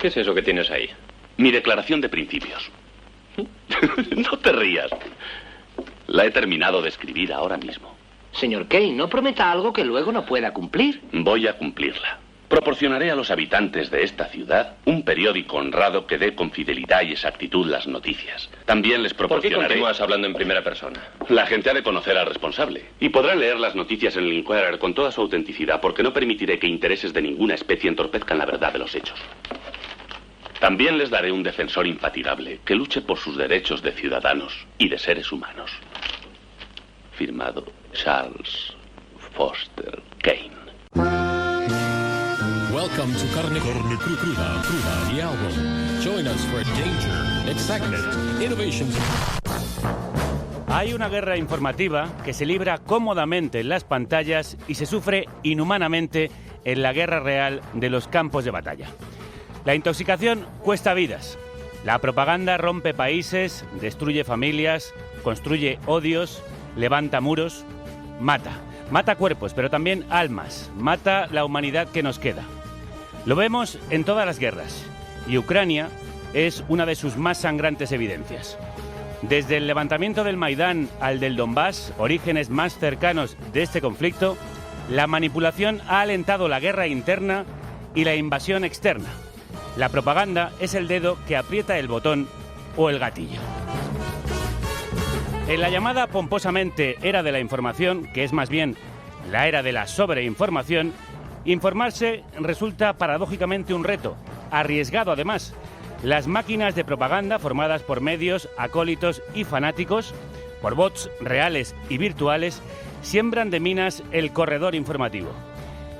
¿Qué es eso que tienes ahí? Mi declaración de principios. No te rías. La he terminado de escribir ahora mismo. Señor Kane, no prometa algo que luego no pueda cumplir. Voy a cumplirla. Proporcionaré a los habitantes de esta ciudad un periódico honrado que dé con fidelidad y exactitud las noticias. También les ¿Por qué proporcionaré... continúas hablando en primera persona? La gente ha de conocer al responsable. Y podrán leer las noticias en el Inquirer con toda su autenticidad, porque no permitiré que intereses de ninguna especie entorpezcan la verdad de los hechos. También les daré un defensor infatigable que luche por sus derechos de ciudadanos y de seres humanos. Firmado Charles Foster Kane. Welcome to Carne Cruda the album. Join us for danger, excitement, innovations. Hay una guerra informativa que se libra cómodamente en las pantallas y se sufre inhumanamente en la guerra real de los campos de batalla. La intoxicación cuesta vidas. La propaganda rompe países, destruye familias, construye odios, levanta muros, mata. Mata cuerpos, pero también almas. Mata la humanidad que nos queda. Lo vemos en todas las guerras, y Ucrania es una de sus más sangrantes evidencias. Desde el levantamiento del Maidán al del Donbass, orígenes más cercanos de este conflicto, la manipulación ha alentado la guerra interna y la invasión externa. La propaganda es el dedo que aprieta el botón o el gatillo. En la llamada pomposamente era de la información, que es más bien la era de la sobreinformación, informarse resulta paradójicamente un reto, arriesgado además. Las máquinas de propaganda formadas por medios, acólitos y fanáticos, por bots reales y virtuales, siembran de minas el corredor informativo.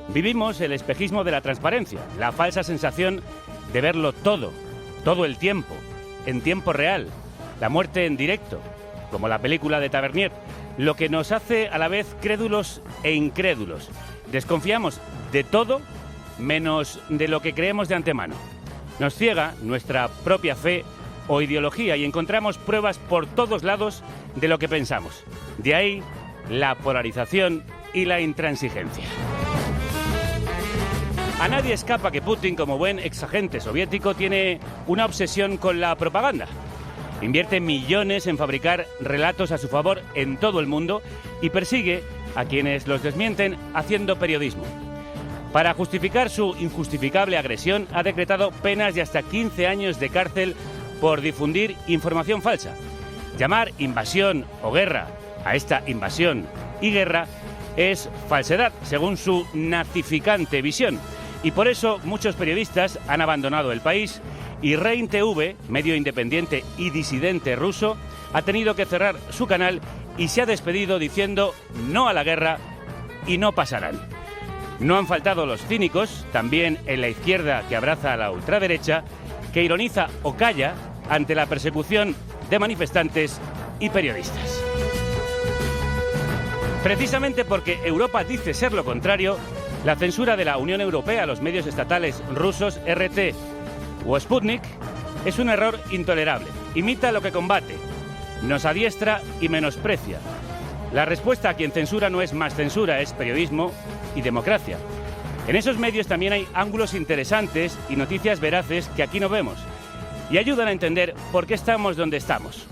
Vivimos el espejismo de la transparencia, la falsa sensación de verlo todo el tiempo, en tiempo real, la muerte en directo, como la película de Tavernier, lo que nos hace a la vez crédulos e incrédulos. Desconfiamos de todo menos de lo que creemos de antemano. Nos ciega nuestra propia fe o ideología y encontramos pruebas por todos lados de lo que pensamos. De ahí la polarización y la intransigencia. A nadie escapa que Putin, como buen exagente soviético, tiene una obsesión con la propaganda. Invierte millones en fabricar relatos a su favor en todo el mundo y persigue a quienes los desmienten haciendo periodismo. Para justificar su injustificable agresión, ha decretado penas de hasta 15 años de cárcel por difundir información falsa. Llamar invasión o guerra a esta invasión y guerra es falsedad, según su nazificante visión. Y por eso muchos periodistas han abandonado el país y Rein TV, medio independiente y disidente ruso, ha tenido que cerrar su canal y se ha despedido diciendo no a la guerra y no pasarán. No han faltado los cínicos, también en la izquierda que abraza a la ultraderecha, que ironiza o calla ante la persecución de manifestantes y periodistas. Precisamente porque Europa dice ser lo contrario, la censura de la Unión Europea a los medios estatales rusos RT o Sputnik es un error intolerable. Imita lo que combate, nos adiestra y menosprecia. La respuesta a quien censura no es más censura, es periodismo y democracia. En esos medios también hay ángulos interesantes y noticias veraces que aquí no vemos y ayudan a entender por qué estamos donde estamos.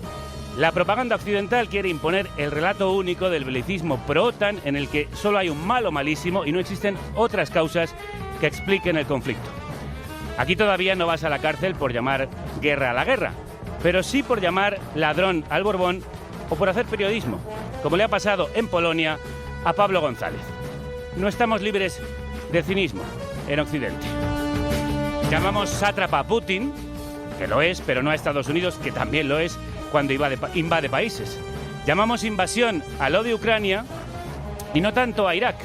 La propaganda occidental quiere imponer el relato único del belicismo pro-OTAN en el que solo hay un malo malísimo y no existen otras causas que expliquen el conflicto. Aquí todavía no vas a la cárcel por llamar guerra a la guerra, pero sí por llamar ladrón al Borbón o por hacer periodismo, como le ha pasado en Polonia a Pablo González. No estamos libres de cinismo en Occidente. Llamamos sátrapa a Putin, que lo es, pero no a Estados Unidos, que también lo es cuando invade países. Llamamos invasión a lo de Ucrania y no tanto a Irak.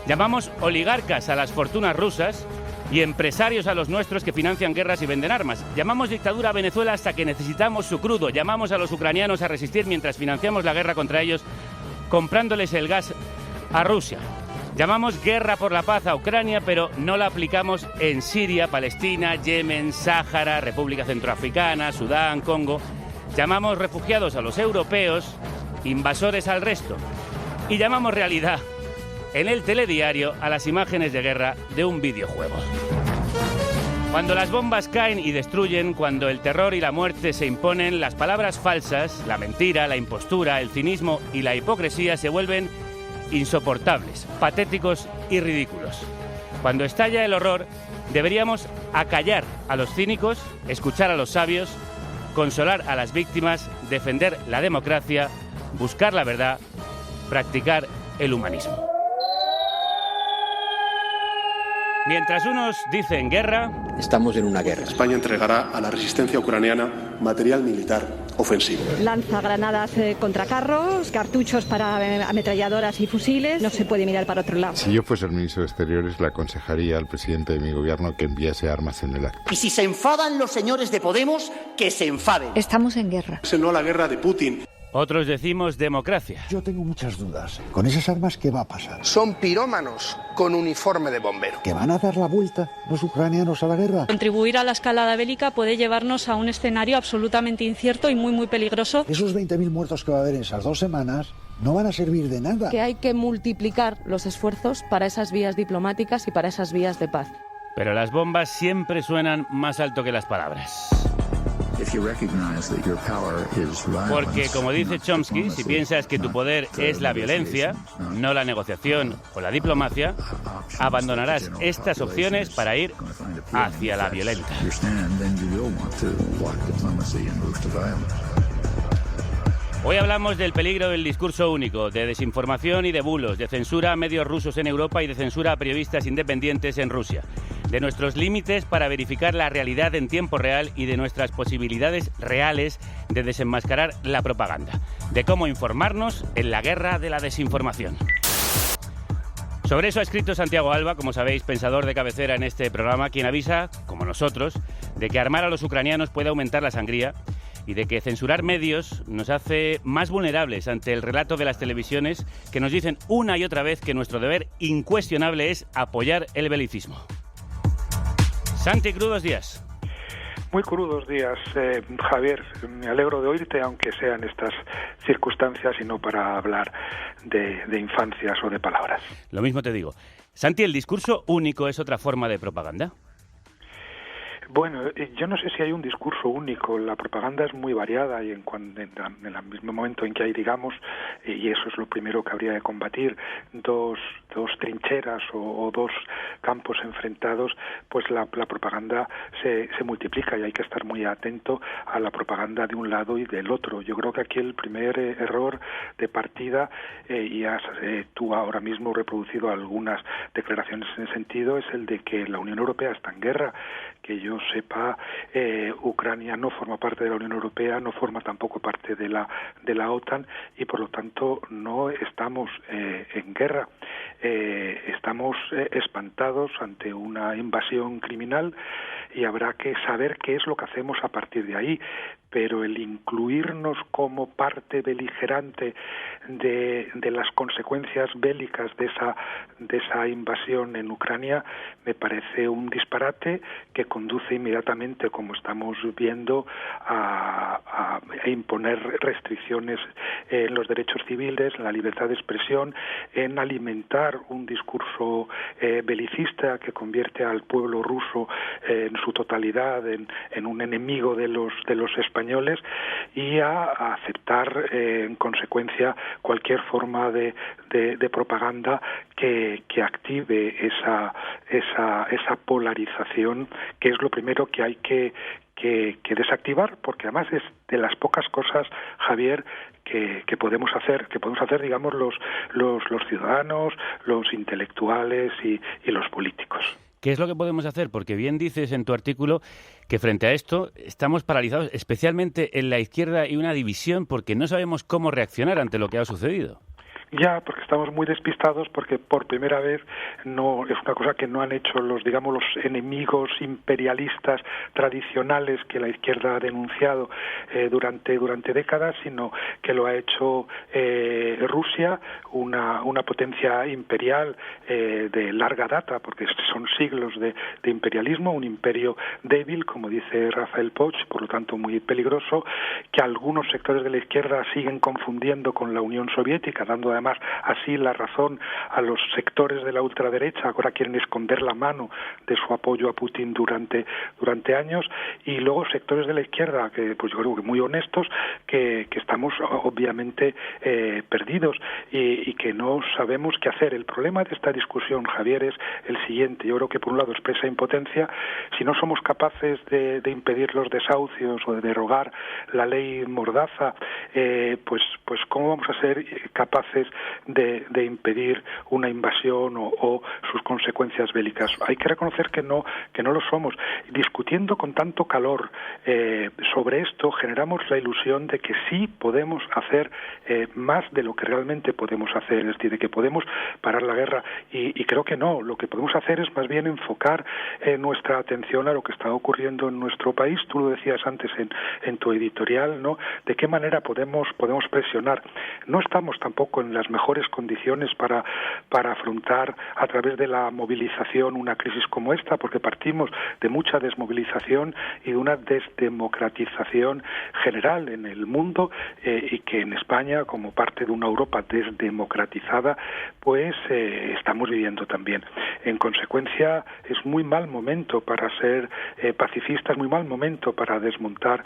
Llamamos oligarcas a las fortunas rusas y empresarios a los nuestros que financian guerras y venden armas. Llamamos dictadura a Venezuela hasta que necesitamos su crudo. Llamamos a los ucranianos a resistir mientras financiamos la guerra contra ellos, comprándoles el gas a Rusia. Llamamos guerra por la paz a Ucrania, pero no la aplicamos en Siria, Palestina, Yemen, Sáhara, República Centroafricana, Sudán, Congo. Llamamos refugiados a los europeos, invasores al resto. Y llamamos realidad en el telediario a las imágenes de guerra de un videojuego. Cuando las bombas caen y destruyen, cuando el terror y la muerte se imponen, las palabras falsas, la mentira, la impostura, el cinismo y la hipocresía se vuelven insoportables, patéticos y ridículos. Cuando estalla el horror, deberíamos acallar a los cínicos, escuchar a los sabios, consolar a las víctimas, defender la democracia, buscar la verdad, practicar el humanismo. Mientras unos dicen guerra, estamos en una guerra. España entregará a la resistencia ucraniana material militar ofensivo. Lanza granadas contra carros, cartuchos para ametralladoras y fusiles. No se puede mirar para otro lado. Si yo fuese el ministro de Exteriores, le aconsejaría al presidente de mi gobierno que enviase armas en el acto. Y si se enfadan los señores de Podemos, que se enfaden. Estamos en guerra. Es no a la guerra de Putin. otros decimos democracia. Yo tengo muchas dudas. ¿Con esas armas qué va a pasar? Son pirómanos con uniforme de bombero. ¿Que van a dar la vuelta los ucranianos a la guerra? Contribuir a la escalada bélica puede llevarnos a un escenario absolutamente incierto y muy peligroso. Esos 20.000 muertos que va a haber en esas 2 semanas no van a servir de nada. Que hay que multiplicar los esfuerzos para esas vías diplomáticas y para esas vías de paz. Pero las bombas siempre suenan más alto que las palabras. Porque, como dice Chomsky, si piensas que tu poder es la violencia, no la negociación o la diplomacia, abandonarás estas opciones para ir hacia la violenta. Hoy hablamos del peligro del discurso único, de desinformación y de bulos, de censura a medios rusos en Europa y de censura a periodistas independientes en Rusia, de nuestros límites para verificar la realidad en tiempo real y de nuestras posibilidades reales de desenmascarar la propaganda, de cómo informarnos en la guerra de la desinformación. Sobre eso ha escrito Santiago Alba, como sabéis, pensador de cabecera en este programa, quien avisa, como nosotros, de que armar a los ucranianos puede aumentar la sangría y de que censurar medios nos hace más vulnerables ante el relato de las televisiones que nos dicen una y otra vez que nuestro deber incuestionable es apoyar el belicismo. Santi, crudos días. Muy crudos días, Javier. Me alegro de oírte, aunque sean estas circunstancias y no para hablar de infancias o de palabras. Lo mismo te digo. Santi, ¿el discurso único es otra forma de propaganda? Bueno, yo no sé si hay un discurso único. La propaganda es muy variada y en el mismo momento en que hay, digamos, y eso es lo primero que habría de combatir, dos trincheras o dos campos enfrentados, pues la propaganda se multiplica y hay que estar muy atento a la propaganda de un lado y del otro. Yo creo que aquí el primer error de partida, y tú ahora mismo reproducido algunas declaraciones en ese sentido, es el de que la Unión Europea está en guerra. Que yo sepa, Ucrania no forma parte de la Unión Europea, no forma tampoco parte de la OTAN y por lo tanto no estamos en guerra. Estamos espantados ante una invasión criminal y habrá que saber qué es lo que hacemos a partir de ahí. Pero el incluirnos como parte beligerante de las consecuencias bélicas de esa invasión en Ucrania me parece un disparate que conduce inmediatamente, como estamos viendo, a imponer restricciones en los derechos civiles, en la libertad de expresión, en alimentar un discurso belicista que convierte al pueblo ruso en su totalidad en un enemigo de los españoles y a aceptar en consecuencia cualquier forma de propaganda que active esa polarización, que es lo primero que hay que desactivar, porque además es de las pocas cosas, Javier, que podemos hacer, digamos, los ciudadanos, los intelectuales y los políticos. ¿Qué es lo que podemos hacer? Porque bien dices en tu artículo que frente a esto estamos paralizados, especialmente en la izquierda, y una división porque no sabemos cómo reaccionar ante lo que ha sucedido. Ya, porque estamos muy despistados, porque por primera vez no es una cosa que no han hecho los enemigos imperialistas tradicionales que la izquierda ha denunciado durante décadas, sino que lo ha hecho Rusia, una potencia imperial de larga data, porque son siglos de imperialismo, un imperio débil, como dice Rafael Poch, por lo tanto muy peligroso, que algunos sectores de la izquierda siguen confundiendo con la Unión Soviética, dando además además así la razón a los sectores de la ultraderecha. Ahora quieren esconder la mano de su apoyo a Putin durante años, y luego sectores de la izquierda que pues yo creo que muy honestos, que estamos obviamente perdidos y que no sabemos qué hacer. El problema de esta discusión, Javier, es el siguiente. Yo creo que por un lado expresa impotencia. Si no somos capaces de impedir los desahucios o de derogar la ley Mordaza, pues ¿cómo vamos a ser capaces de impedir una invasión o sus consecuencias bélicas? Hay que reconocer que no lo somos. Discutiendo con tanto calor sobre esto, generamos la ilusión de que sí podemos hacer más de lo que realmente podemos hacer, es decir, de que podemos parar la guerra, y creo que no. Lo que podemos hacer es más bien enfocar nuestra atención a lo que está ocurriendo en nuestro país. Tú lo decías antes en tu editorial, ¿no? De qué manera podemos presionar. No estamos tampoco en las mejores condiciones para afrontar a través de la movilización una crisis como esta, porque partimos de mucha desmovilización y de una desdemocratización general en el mundo, y que en España, como parte de una Europa desdemocratizada, pues estamos viviendo también. En consecuencia, es muy mal momento para ser pacifistas, muy mal momento para desmontar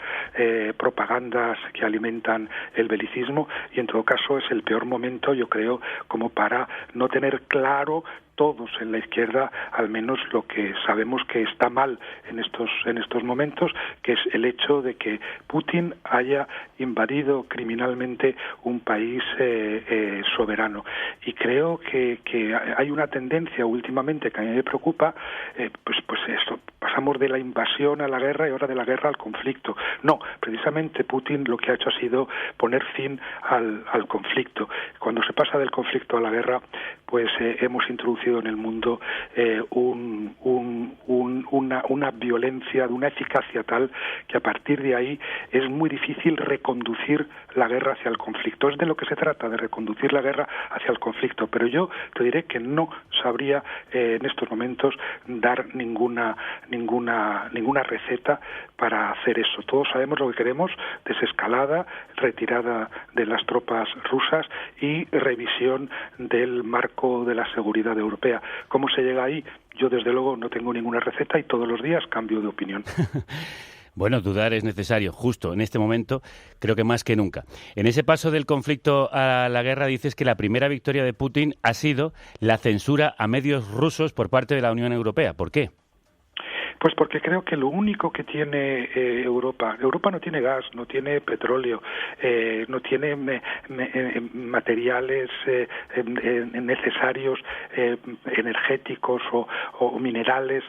propagandas que alimentan el belicismo, y en todo caso es el peor momento, yo creo, como para no tener claro todos en la izquierda al menos lo que sabemos que está mal en estos momentos, que es el hecho de que Putin haya invadido criminalmente un país soberano. Y creo que hay una tendencia últimamente que a mí me preocupa, pues esto, pasamos de la invasión a la guerra y ahora de la guerra al conflicto. No, precisamente Putin lo que ha hecho ha sido poner fin al conflicto. Cuando se pasa del conflicto a la guerra, pues hemos introducido en el mundo una violencia de una eficacia tal que a partir de ahí es muy difícil reconducir la guerra hacia el conflicto. Es de lo que se trata, de reconducir la guerra hacia el conflicto, pero yo te diré que no sabría en estos momentos dar ninguna receta para hacer eso. Todos sabemos lo que queremos: desescalada, retirada de las tropas rusas y revisión del marco de la seguridad europea. ¿Cómo se llega ahí? Yo desde luego no tengo ninguna receta y todos los días cambio de opinión. Bueno, dudar es necesario, justo en este momento, creo que más que nunca. En ese paso del conflicto a la guerra dices que la primera victoria de Putin ha sido la censura a medios rusos por parte de la Unión Europea. ¿Por qué? Pues porque creo que lo único que tiene Europa no tiene gas, no tiene petróleo, no tiene materiales necesarios, energéticos o minerales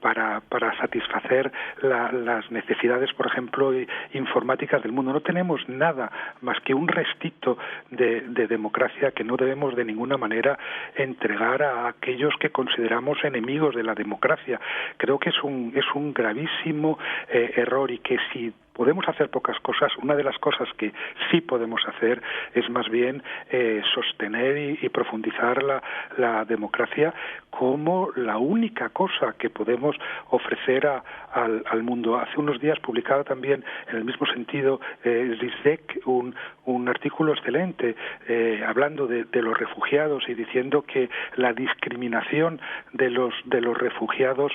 para satisfacer las necesidades, por ejemplo, informáticas del mundo. No tenemos nada más que un restito de democracia que no debemos de ninguna manera entregar a aquellos que consideramos enemigos de la democracia. Creo que es un gravísimo error, y que si podemos hacer pocas cosas, una de las cosas que sí podemos hacer es más bien sostener y profundizar la democracia como la única cosa que podemos ofrecer al mundo. Hace unos días publicaba también en el mismo sentido Zizek un artículo excelente hablando de los refugiados y diciendo que la discriminación de los refugiados,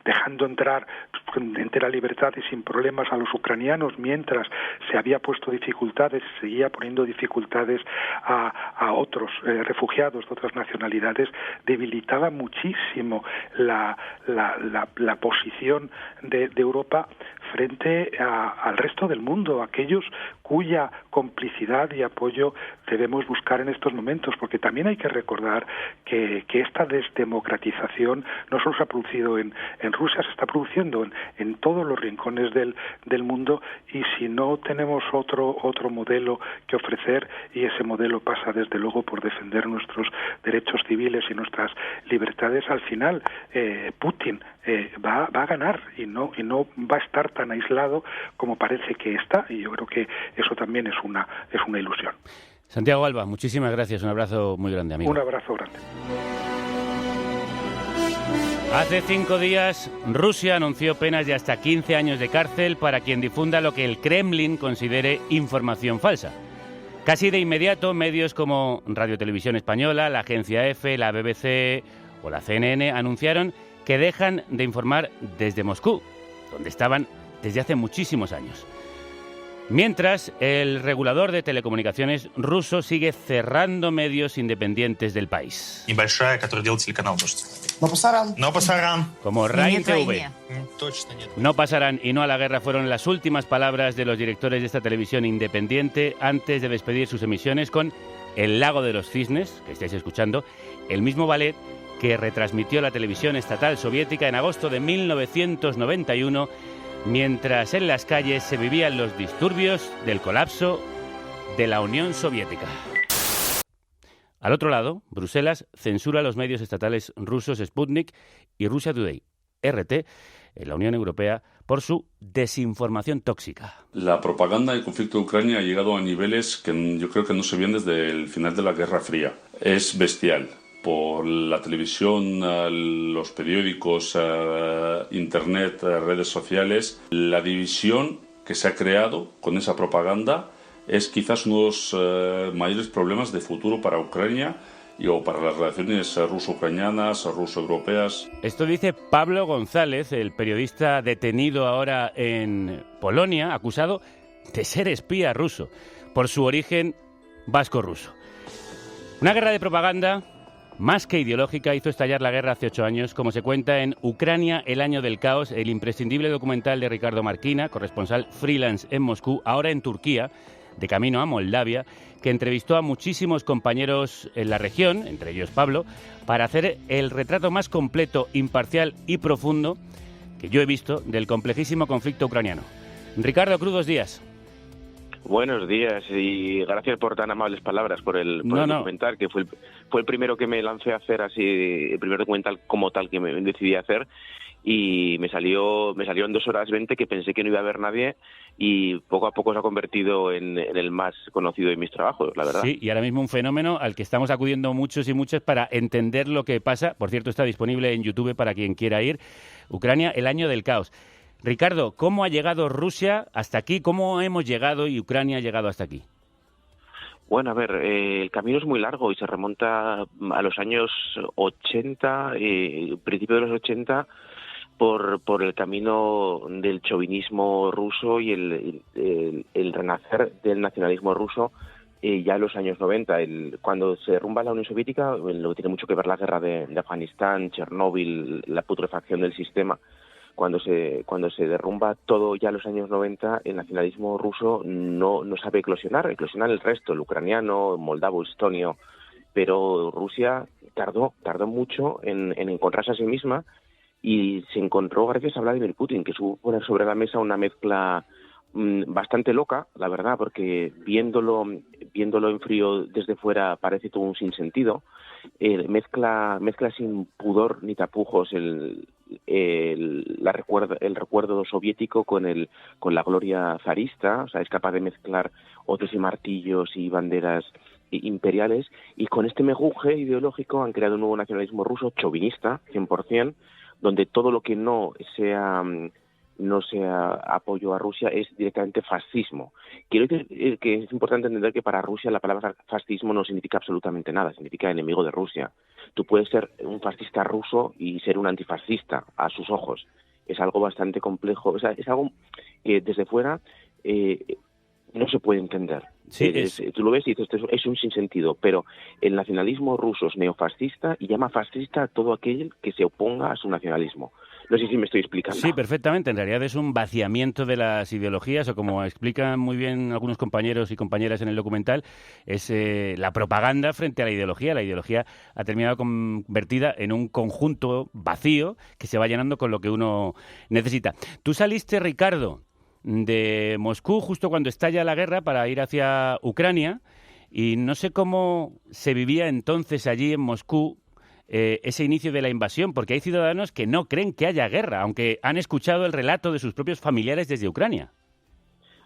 dejando entrar con entera libertad y sin problemas a los ucranianos, mientras se había puesto dificultades, seguía poniendo dificultades a otros refugiados de otras nacionalidades, debilitaba muchísimo la posición de Europa frente al resto del mundo, aquellos cuya complicidad y apoyo debemos buscar en estos momentos, porque también hay que recordar que esta desdemocratización no solo se ha producido en Rusia, se está produciendo en todos los rincones del mundo, y si no tenemos otro modelo que ofrecer, y ese modelo pasa desde luego por defender nuestros derechos civiles y nuestras libertades, al final Putin va a ganar y no va a estar tan aislado como parece que está, y yo creo que eso también es una ilusión. Santiago Alba, muchísimas gracias, un abrazo muy grande, amigo. Un abrazo grande. Hace 5 días, Rusia anunció penas de hasta 15 años de cárcel para quien difunda lo que el Kremlin considere información falsa. Casi de inmediato, medios como Radio Televisión Española, la Agencia EFE, la BBC o la CNN anunciaron que dejan de informar desde Moscú, donde estaban desde hace muchísimos años. Mientras, el regulador de telecomunicaciones ruso sigue cerrando medios independientes del país. Como Rain TV. No pasarán y no a la guerra fueron las últimas palabras de los directores de esta televisión independiente antes de despedir sus emisiones con El lago de los cisnes, que estáis escuchando, el mismo ballet que retransmitió la televisión estatal soviética en agosto de 1991, mientras en las calles se vivían los disturbios del colapso de la Unión Soviética. Al otro lado, Bruselas censura los medios estatales rusos Sputnik y Russia Today, RT, en la Unión Europea, por su desinformación tóxica. La propaganda del conflicto de Ucrania ha llegado a niveles que yo creo que no se ven desde el final de la Guerra Fría. Es bestial. Por la televisión, los periódicos, internet, redes sociales, la división que se ha creado con esa propaganda es quizás uno de los mayores problemas de futuro para Ucrania o para las relaciones ruso-ucranianas, ruso-europeas. Esto dice Pablo González, el periodista detenido ahora en Polonia, acusado de ser espía ruso por su origen vasco-ruso. Una guerra de propaganda más que ideológica hizo estallar la guerra hace 8 años, como se cuenta en Ucrania, el año del caos, el imprescindible documental de Ricardo Marquina, corresponsal freelance en Moscú, ahora en Turquía, de camino a Moldavia, que entrevistó a muchísimos compañeros en la región, entre ellos Pablo, para hacer el retrato más completo, imparcial y profundo que yo he visto del complejísimo conflicto ucraniano. Ricardo, crudos días. Buenos días y gracias por tan amables palabras, por el documental, que fue el primero que me lancé a hacer, así, el primer documental como tal que me decidí a hacer, y me salió en 2 horas 20, que pensé que no iba a haber nadie, y poco a poco se ha convertido en el más conocido de mis trabajos, la verdad. Sí, y ahora mismo un fenómeno al que estamos acudiendo muchos y muchas para entender lo que pasa. Por cierto, está disponible en YouTube para quien quiera ir. Ucrania, el año del caos. Ricardo, ¿cómo ha llegado Rusia hasta aquí? ¿Cómo hemos llegado y Ucrania ha llegado hasta aquí? Bueno, a ver, el camino es muy largo y se remonta a los años 80, principio de los 80, por el camino del chauvinismo ruso y el renacer del nacionalismo ruso ya en los años 90. Cuando se derrumba la Unión Soviética, lo que tiene mucho que ver la guerra de Afganistán, Chernóbil, la putrefacción del sistema. Cuando se derrumba todo ya en los años 90, el nacionalismo ruso no sabe eclosionar el resto, el ucraniano, el moldavo, el estonio, pero Rusia tardó mucho en encontrarse a sí misma, y se encontró gracias a Vladimir Putin, que supo poner sobre la mesa una mezcla bastante loca, la verdad, porque viéndolo en frío desde fuera parece todo un sinsentido. Mezcla sin pudor ni tapujos el recuerdo soviético con la gloria zarista, o sea, es capaz de mezclar otros y martillos y banderas imperiales, y con este mejunje ideológico han creado un nuevo nacionalismo ruso chauvinista, 100%, donde todo lo que no sea apoyo a Rusia es directamente fascismo. Quiero decir que es importante entender que para Rusia la palabra fascismo no significa absolutamente nada, significa enemigo de Rusia. Tú puedes ser un fascista ruso y ser un antifascista a sus ojos. Es algo bastante complejo, o sea, es algo que desde fuera no se puede entender. Sí, tú lo ves y dices, es un sinsentido, pero el nacionalismo ruso es neofascista y llama fascista a todo aquel que se oponga a su nacionalismo. No sé si me estoy explicando. Sí, perfectamente. En realidad es un vaciamiento de las ideologías, o como explican muy bien algunos compañeros y compañeras en el documental, es la propaganda frente a la ideología. La ideología ha terminado convertida en un conjunto vacío que se va llenando con lo que uno necesita. Tú saliste, Ricardo, de Moscú justo cuando estalla la guerra para ir hacia Ucrania, y no sé cómo se vivía entonces allí en Moscú ese inicio de la invasión, porque hay ciudadanos que no creen que haya guerra, aunque han escuchado el relato de sus propios familiares desde Ucrania.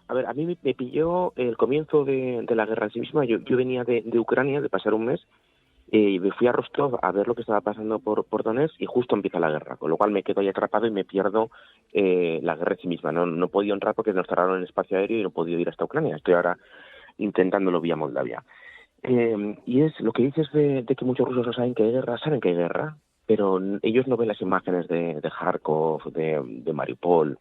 A ver, a mí me pilló el comienzo de la guerra en sí misma. Yo venía de Ucrania, de pasar un mes, y me fui a Rostov a ver lo que estaba pasando por Donetsk, y justo empieza la guerra, con lo cual me quedo ahí atrapado y me pierdo la guerra en sí misma. No he podido entrar porque nos cerraron el espacio aéreo y no he podido ir hasta Ucrania. Estoy ahora intentándolo vía Moldavia. Y es lo que dices de que muchos rusos no saben que hay guerra, pero ellos no ven las imágenes de Kharkov, de Mariupol,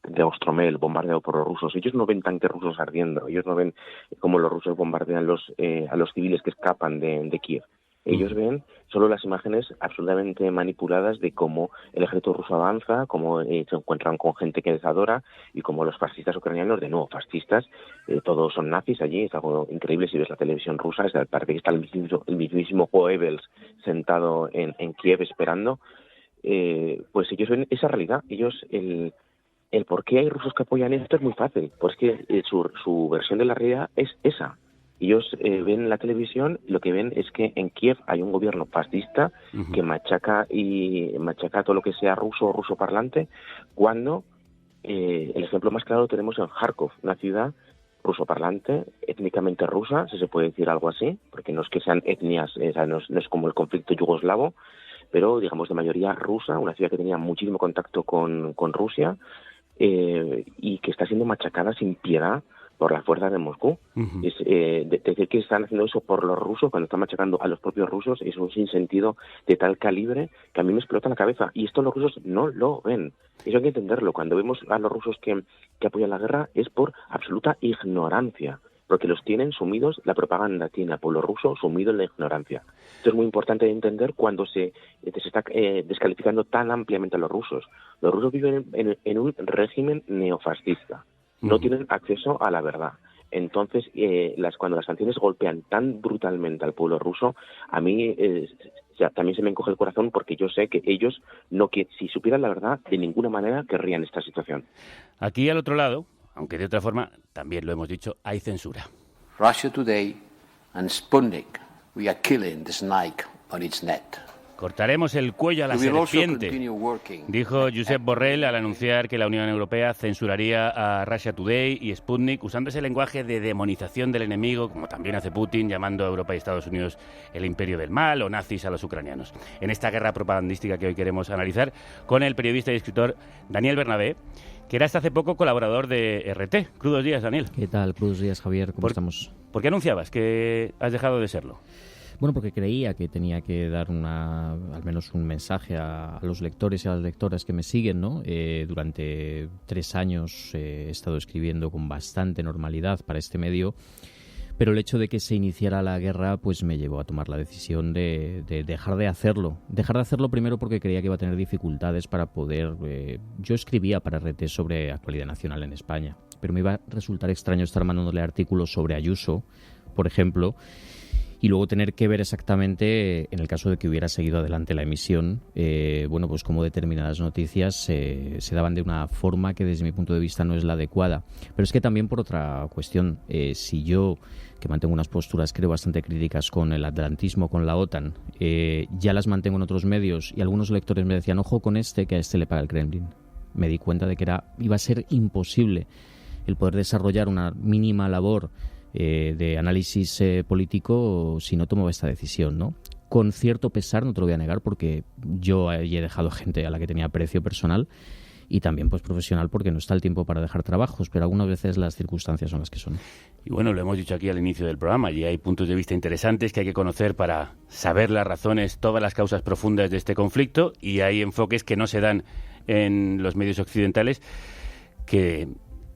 de Ostromel, bombardeado por los rusos. Ellos no ven tanques rusos ardiendo, ellos no ven cómo los rusos bombardean a los civiles que escapan de Kiev. Ellos ven solo las imágenes absolutamente manipuladas de cómo el ejército ruso avanza, cómo se encuentran con gente que les adora y cómo los fascistas ucranianos, de nuevo fascistas, todos son nazis allí. Es algo increíble si ves la televisión rusa. Parece que está el mismísimo Goebbels sentado en Kiev esperando. Pues ellos ven esa realidad. Ellos el por qué hay rusos que apoyan esto es muy fácil. Pues que su versión de la realidad es esa. Ellos ven la televisión y lo que ven es que en Kiev hay un gobierno fascista que machaca todo lo que sea ruso o ruso parlante, cuando el ejemplo más claro lo tenemos en Kharkov, una ciudad ruso parlante, étnicamente rusa, si se puede decir algo así, porque no es que sean etnias, no es como el conflicto yugoslavo, pero digamos de mayoría rusa, una ciudad que tenía muchísimo contacto con Rusia y que está siendo machacada sin piedad por las fuerzas de Moscú. Decir que están haciendo eso por los rusos, cuando están machacando a los propios rusos, es un sinsentido de tal calibre que a mí me explota la cabeza. Y esto los rusos no lo ven. Eso hay que entenderlo. Cuando vemos a los rusos que apoyan la guerra es por absoluta ignorancia, porque los tienen sumidos, la propaganda tiene al pueblo ruso sumido en la ignorancia. Esto es muy importante de entender cuando se está descalificando tan ampliamente a los rusos. Los rusos viven en un régimen neofascista. No tienen acceso a la verdad. Entonces, cuando las sanciones golpean tan brutalmente al pueblo ruso, a mí también se me encoge el corazón, porque yo sé que ellos, si supieran la verdad, de ninguna manera querrían esta situación. Aquí al otro lado, aunque de otra forma, también lo hemos dicho, hay censura. Russia Today and Sputnik, we are killing the snake on its net. Cortaremos el cuello a la serpiente, dijo Josep Borrell al anunciar que la Unión Europea censuraría a Russia Today y Sputnik, usando ese lenguaje de demonización del enemigo, como también hace Putin, llamando a Europa y Estados Unidos el imperio del mal o nazis a los ucranianos. En esta guerra propagandística que hoy queremos analizar con el periodista y escritor Daniel Bernabé, que era hasta hace poco colaborador de RT. Crudos días, Daniel. ¿Qué tal? Crudos días, Javier. ¿Cómo estamos? ¿Por qué anunciabas que has dejado de serlo? Bueno, porque creía que tenía que dar al menos un mensaje a los lectores y a las lectoras que me siguen, ¿no? Durante 3 años he estado escribiendo con bastante normalidad para este medio, pero el hecho de que se iniciara la guerra pues me llevó a tomar la decisión de dejar de hacerlo. Dejar de hacerlo primero porque creía que iba a tener dificultades para poder... yo escribía para RT sobre actualidad nacional en España, pero me iba a resultar extraño estar mandándole artículos sobre Ayuso, por ejemplo, y luego tener que ver exactamente, en el caso de que hubiera seguido adelante la emisión, bueno, pues cómo determinadas noticias se daban de una forma que desde mi punto de vista no es la adecuada. Pero es que también por otra cuestión, si yo, que mantengo unas posturas creo bastante críticas con el atlantismo, con la OTAN, ya las mantengo en otros medios, y algunos lectores me decían, ojo con que a este le paga el Kremlin. Me di cuenta de que iba a ser imposible el poder desarrollar una mínima labor de análisis político si no tomaba esta decisión, ¿no? Con cierto pesar, no te lo voy a negar, porque yo he dejado gente a la que tenía aprecio personal y también pues profesional, porque no está el tiempo para dejar trabajos, pero algunas veces las circunstancias son las que son. Y bueno, lo hemos dicho aquí al inicio del programa, y hay puntos de vista interesantes que hay que conocer para saber las razones, todas las causas profundas de este conflicto, y hay enfoques que no se dan en los medios occidentales que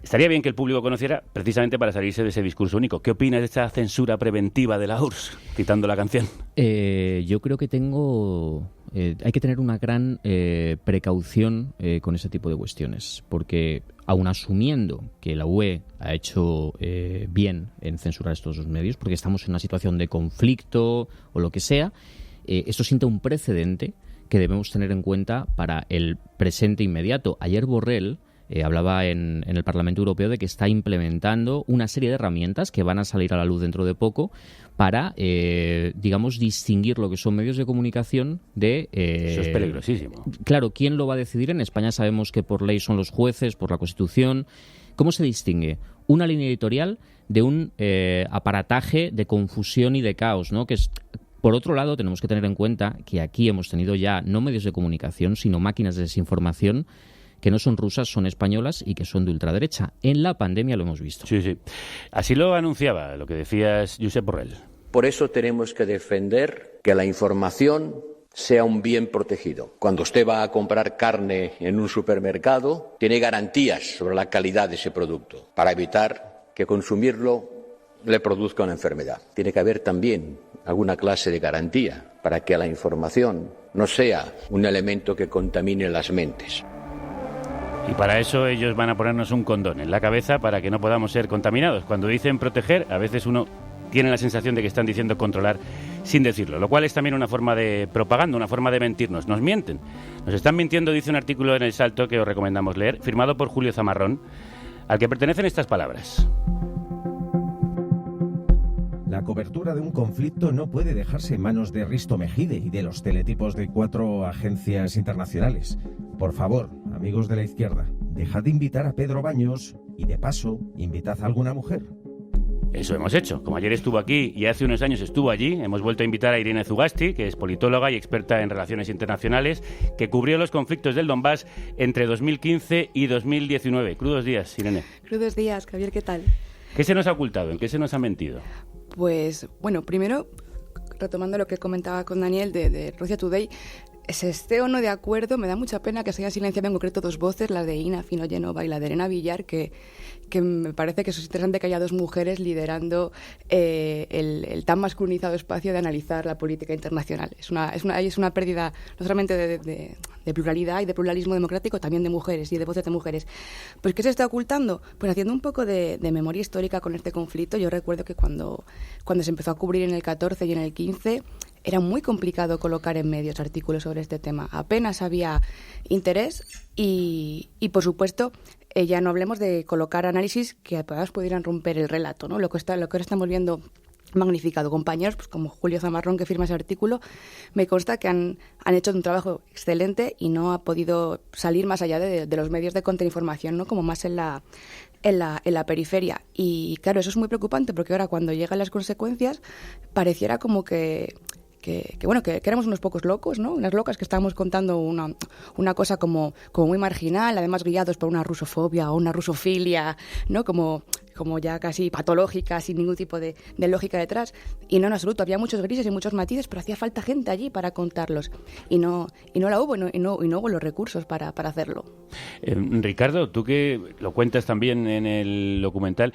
estaría bien que el público conociera, precisamente para salirse de ese discurso único. ¿Qué opinas de esta censura preventiva de la URSS, citando la canción? Yo creo que hay que tener una gran precaución con ese tipo de cuestiones, porque aun asumiendo que la UE ha hecho bien en censurar estos dos medios, porque estamos en una situación de conflicto o lo que sea, esto sienta un precedente que debemos tener en cuenta para el presente inmediato. Ayer Borrell hablaba en el Parlamento Europeo de que está implementando una serie de herramientas que van a salir a la luz dentro de poco para, digamos, distinguir lo que son medios de comunicación de... Eso es peligrosísimo. Claro, ¿quién lo va a decidir? En España sabemos que por ley son los jueces, por la Constitución. ¿Cómo se distingue una línea editorial de un aparataje de confusión y de caos, ¿no? Que es... Por otro lado, tenemos que tener en cuenta que aquí hemos tenido ya no medios de comunicación, sino máquinas de desinformación que no son rusas, son españolas y que son de ultraderecha. En la pandemia lo hemos visto. Sí, sí. Así lo anunciaba, lo que decías, Josep Borrell. Por eso tenemos que defender que la información sea un bien protegido. Cuando usted va a comprar carne en un supermercado, tiene garantías sobre la calidad de ese producto para evitar que consumirlo le produzca una enfermedad. Tiene que haber también alguna clase de garantía para que la información no sea un elemento que contamine las mentes. Y para eso ellos van a ponernos un condón en la cabeza para que no podamos ser contaminados. Cuando dicen proteger, a veces uno tiene la sensación de que están diciendo controlar sin decirlo, lo cual es también una forma de propaganda, una forma de mentirnos. Nos mienten. Nos están mintiendo, dice un artículo en El Salto que os recomendamos leer, firmado por Julio Zamarrón, al que pertenecen estas palabras. La cobertura de un conflicto no puede dejarse en manos de Risto Mejide y de los teletipos de 4 agencias internacionales. Por favor, amigos de la izquierda, dejad de invitar a Pedro Baños y, de paso, invitad a alguna mujer. Eso hemos hecho. Como ayer estuvo aquí y hace unos años estuvo allí, hemos vuelto a invitar a Irene Zugasti, que es politóloga y experta en relaciones internacionales, que cubrió los conflictos del Donbass entre 2015 y 2019. Crudos días, Irene. Crudos días, Javier, ¿qué tal? ¿Qué se nos ha ocultado? ¿En qué se nos ha mentido? Pues, bueno, primero, retomando lo que comentaba con Daniel de Russia Today, se esté o no de acuerdo, me da mucha pena que se haya silenciado en concreto 2 voces, la de Ina Finogenova y la de Elena Villar, que me parece que es interesante que haya 2 mujeres liderando el tan masculinizado espacio de analizar la política internacional. Es una pérdida no solamente de pluralidad y de pluralismo democrático, también de mujeres y de voces de mujeres. Pues ¿qué se está ocultando? Pues haciendo un poco de memoria histórica con este conflicto. Yo recuerdo que cuando se empezó a cubrir en el 14 y en el 15... era muy complicado colocar en medios artículos sobre este tema. Apenas había interés y por supuesto, ya no hablemos de colocar análisis que además pudieran romper el relato, ¿no? Lo que ahora estamos viendo magnificado. Compañeros pues como Julio Zamarrón, que firma ese artículo, me consta que han hecho un trabajo excelente y no ha podido salir más allá de los medios de contrainformación, ¿no? Como más en la periferia. Y claro, eso es muy preocupante porque ahora cuando llegan las consecuencias pareciera como que éramos unos pocos locos, ¿no? Unas locas que estábamos contando una cosa como muy marginal, además guiados por una rusofobia o una rusofilia, ¿no? Como ya casi patológica, sin ningún tipo de lógica detrás. Y no, en absoluto, había muchos grises y muchos matices, pero hacía falta gente allí para contarlos. Y no la hubo, y no hubo los recursos para hacerlo. Ricardo, tú que lo cuentas también en el documental,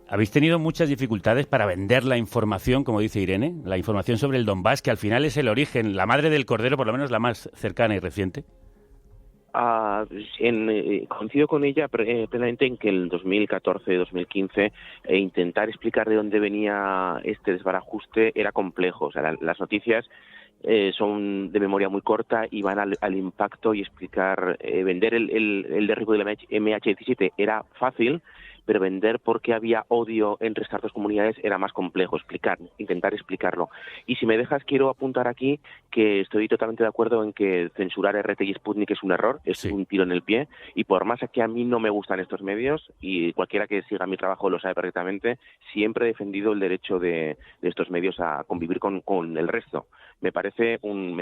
¿habéis tenido muchas dificultades para vender la información, como dice Irene, la información sobre el Donbass, que al final es el origen, la madre del cordero, por lo menos la más cercana y reciente? Coincido con ella plenamente en que el 2014-2015 intentar explicar de dónde venía este desbarajuste era complejo. O sea, las noticias son de memoria muy corta y van al impacto y explicar, vender el derribo de la MH17 era fácil, pero vender por qué había odio entre estas 2 comunidades era más complejo, intentar explicarlo. Y si me dejas, quiero apuntar aquí que estoy totalmente de acuerdo en que censurar RT y Sputnik es un error, es un tiro en el pie, y por más que a mí no me gustan estos medios, y cualquiera que siga mi trabajo lo sabe perfectamente, siempre he defendido el derecho de estos medios a convivir con el resto. Me parece un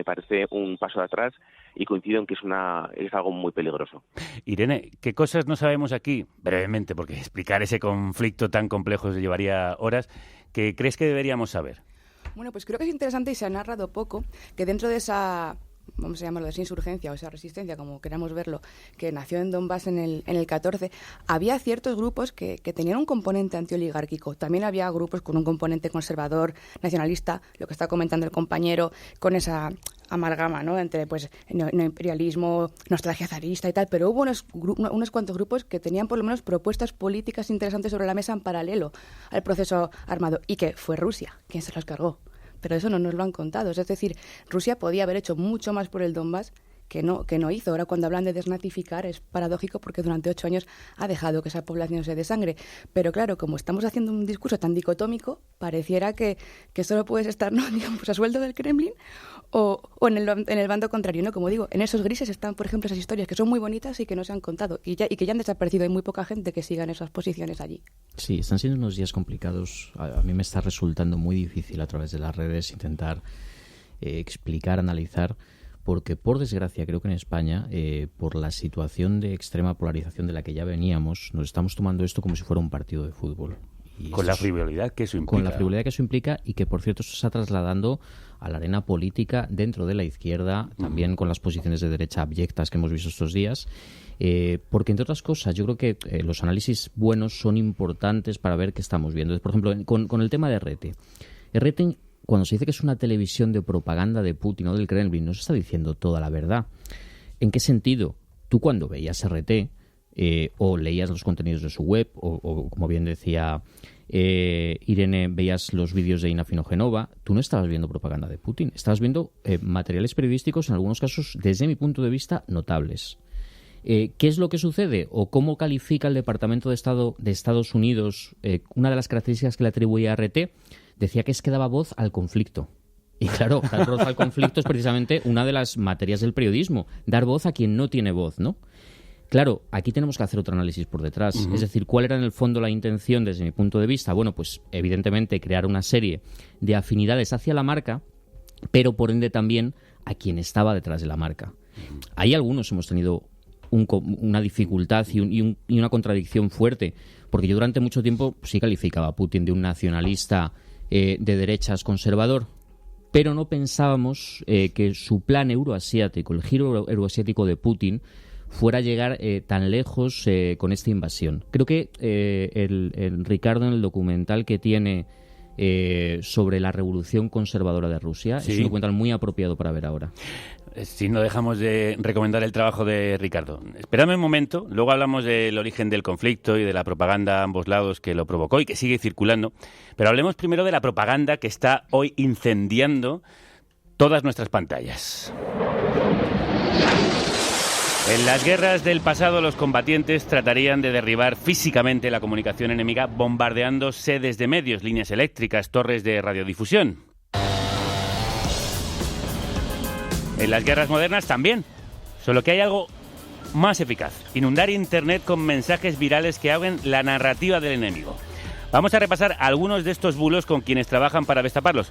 paso de atrás y coincido en que es algo muy peligroso. Irene, ¿qué cosas no sabemos aquí? Brevemente, porque explicar ese conflicto tan complejo llevaría horas. ¿Qué crees que deberíamos saber? Bueno, pues creo que es interesante y se ha narrado poco que dentro de esa, vamos a llamarlo de esa insurgencia o esa resistencia, como queramos verlo, que nació en Donbass en el 14, había ciertos grupos que tenían un componente antioligárquico. También había grupos con un componente conservador, nacionalista, lo que está comentando el compañero, con esa amalgama, ¿no? Entre pues neoimperialismo, nostalgia zarista y tal, pero hubo unos cuantos grupos que tenían por lo menos propuestas políticas interesantes sobre la mesa en paralelo al proceso armado, y que fue Rusia quien se los cargó. Pero eso no nos lo han contado. Es decir, Rusia podía haber hecho mucho más por el Donbass que no hizo. Ahora, cuando hablan de desnazificar, es paradójico porque durante 8 años ha dejado que esa población se desangre. Pero claro, como estamos haciendo un discurso tan dicotómico, pareciera que solo puedes estar, ¿no?, digamos, a sueldo del Kremlin o en el bando contrario, ¿no? Como digo, en esos grises están, por ejemplo, esas historias que son muy bonitas y que no se han contado y que ya han desaparecido. Hay muy poca gente que siga en esas posiciones allí. Sí, están siendo unos días complicados. A mí me está resultando muy difícil a través de las redes intentar explicar, analizar, porque por desgracia creo que en España, por la situación de extrema polarización de la que ya veníamos, nos estamos tomando esto como si fuera un partido de fútbol. Con la frivolidad que eso implica. Con la frivolidad que eso implica y que, por cierto, se está trasladando a la arena política dentro de la izquierda, también con las posiciones de derecha abyectas que hemos visto estos días. Porque, entre otras cosas, yo creo que los análisis buenos son importantes para ver qué estamos viendo. Por ejemplo, con el tema de RT. RT, cuando se dice que es una televisión de propaganda de Putin o del Kremlin, no se está diciendo toda la verdad. ¿En qué sentido? Tú cuando veías RT o leías los contenidos de su web o como bien decía Irene, veías los vídeos de Ina Finogenova, tú no estabas viendo propaganda de Putin, estabas viendo materiales periodísticos, en algunos casos, desde mi punto de vista, notables. ¿Qué es lo que sucede? ¿O cómo califica el Departamento de Estado de Estados Unidos una de las características que le atribuía a RT? Decía que es que daba voz al conflicto. Y claro, dar voz al conflicto es precisamente una de las materias del periodismo, dar voz a quien no tiene voz, ¿no? Claro, aquí tenemos que hacer otro análisis por detrás. Es decir, ¿cuál era en el fondo la intención desde mi punto de vista? Bueno, pues evidentemente crear una serie de afinidades hacia la marca, pero por ende también a quien estaba detrás de la marca. Ahí algunos hemos tenido una dificultad y una contradicción fuerte, porque yo durante mucho tiempo sí calificaba a Putin de un nacionalista de derechas conservador, pero no pensábamos que su plan euroasiático, el giro euroasiático de Putin, fuera a llegar tan lejos con esta invasión. Creo que el Ricardo, en el documental que tiene sobre la revolución conservadora de Rusia, es un documental muy apropiado para ver ahora. Si no dejamos de recomendar el trabajo de Ricardo. Espérame un momento, luego hablamos del origen del conflicto y de la propaganda a ambos lados que lo provocó y que sigue circulando, pero hablemos primero de la propaganda que está hoy incendiando todas nuestras pantallas. En las guerras del pasado, los combatientes tratarían de derribar físicamente la comunicación enemiga bombardeando sedes de medios, líneas eléctricas, torres de radiodifusión. En las guerras modernas también, solo que hay algo más eficaz: inundar Internet con mensajes virales que ahoguen la narrativa del enemigo. Vamos a repasar algunos de estos bulos con quienes trabajan para destaparlos.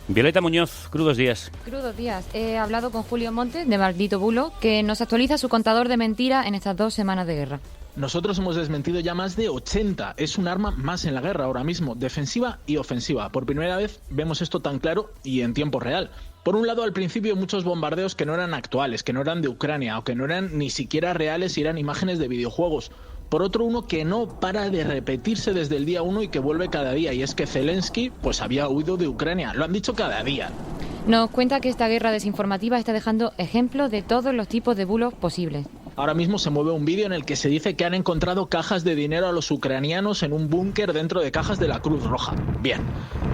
Violeta Muñoz, crudos días. Crudos días. He hablado con Julio Montes, de Maldito Bulo, que nos actualiza su contador de mentiras en estas 2 semanas de guerra. Nosotros hemos desmentido ya más de 80. Es un arma más en la guerra ahora mismo, defensiva y ofensiva. Por primera vez vemos esto tan claro y en tiempo real. Por un lado, al principio muchos bombardeos que no eran actuales, que no eran de Ucrania o que no eran ni siquiera reales y eran imágenes de videojuegos. Por otro, uno que no para de repetirse desde el día 1 y que vuelve cada día, y es que Zelensky pues había huido de Ucrania. Lo han dicho cada día. Nos cuenta que esta guerra desinformativa está dejando ejemplos de todos los tipos de bulos posibles. Ahora mismo se mueve un vídeo en el que se dice que han encontrado cajas de dinero a los ucranianos en un búnker dentro de cajas de la Cruz Roja. Bien,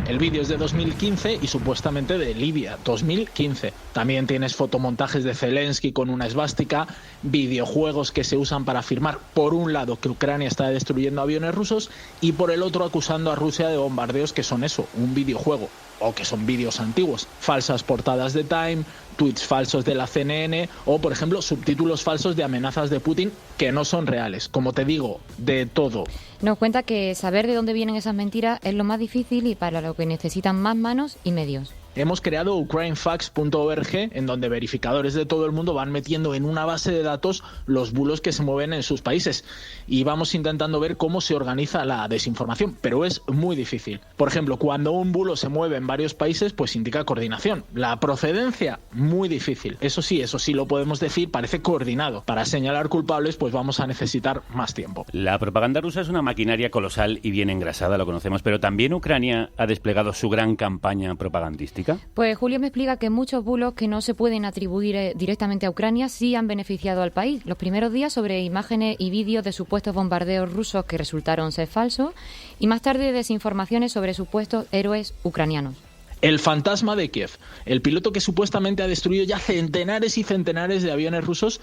el vídeo es de 2015 y supuestamente de Libia, 2015. También tienes fotomontajes de Zelensky con una esvástica, videojuegos que se usan para afirmar, por un lado, que Ucrania está destruyendo aviones rusos y por el otro acusando a Rusia de bombardeos que son eso, un videojuego, o que son vídeos antiguos, falsas portadas de Time, tweets falsos de la CNN o, por ejemplo, subtítulos falsos de amenazas de Putin que no son reales. Como te digo, de todo. Nos cuenta que saber de dónde vienen esas mentiras es lo más difícil y para lo que necesitan más manos y medios. Hemos creado ukrainefacts.org, en donde verificadores de todo el mundo van metiendo en una base de datos los bulos que se mueven en sus países. Y vamos intentando ver cómo se organiza la desinformación, pero es muy difícil. Por ejemplo, cuando un bulo se mueve en varios países, pues indica coordinación. La procedencia, muy difícil. Eso sí lo podemos decir, parece coordinado. Para señalar culpables, pues vamos a necesitar más tiempo. La propaganda rusa es una maquinaria colosal y bien engrasada, lo conocemos, pero también Ucrania ha desplegado su gran campaña propagandística. Pues Julio me explica que muchos bulos que no se pueden atribuir directamente a Ucrania sí han beneficiado al país. Los primeros días sobre imágenes y vídeos de supuestos bombardeos rusos que resultaron ser falsos y más tarde desinformaciones sobre supuestos héroes ucranianos. El fantasma de Kiev, el piloto que supuestamente ha destruido ya centenares y centenares de aviones rusos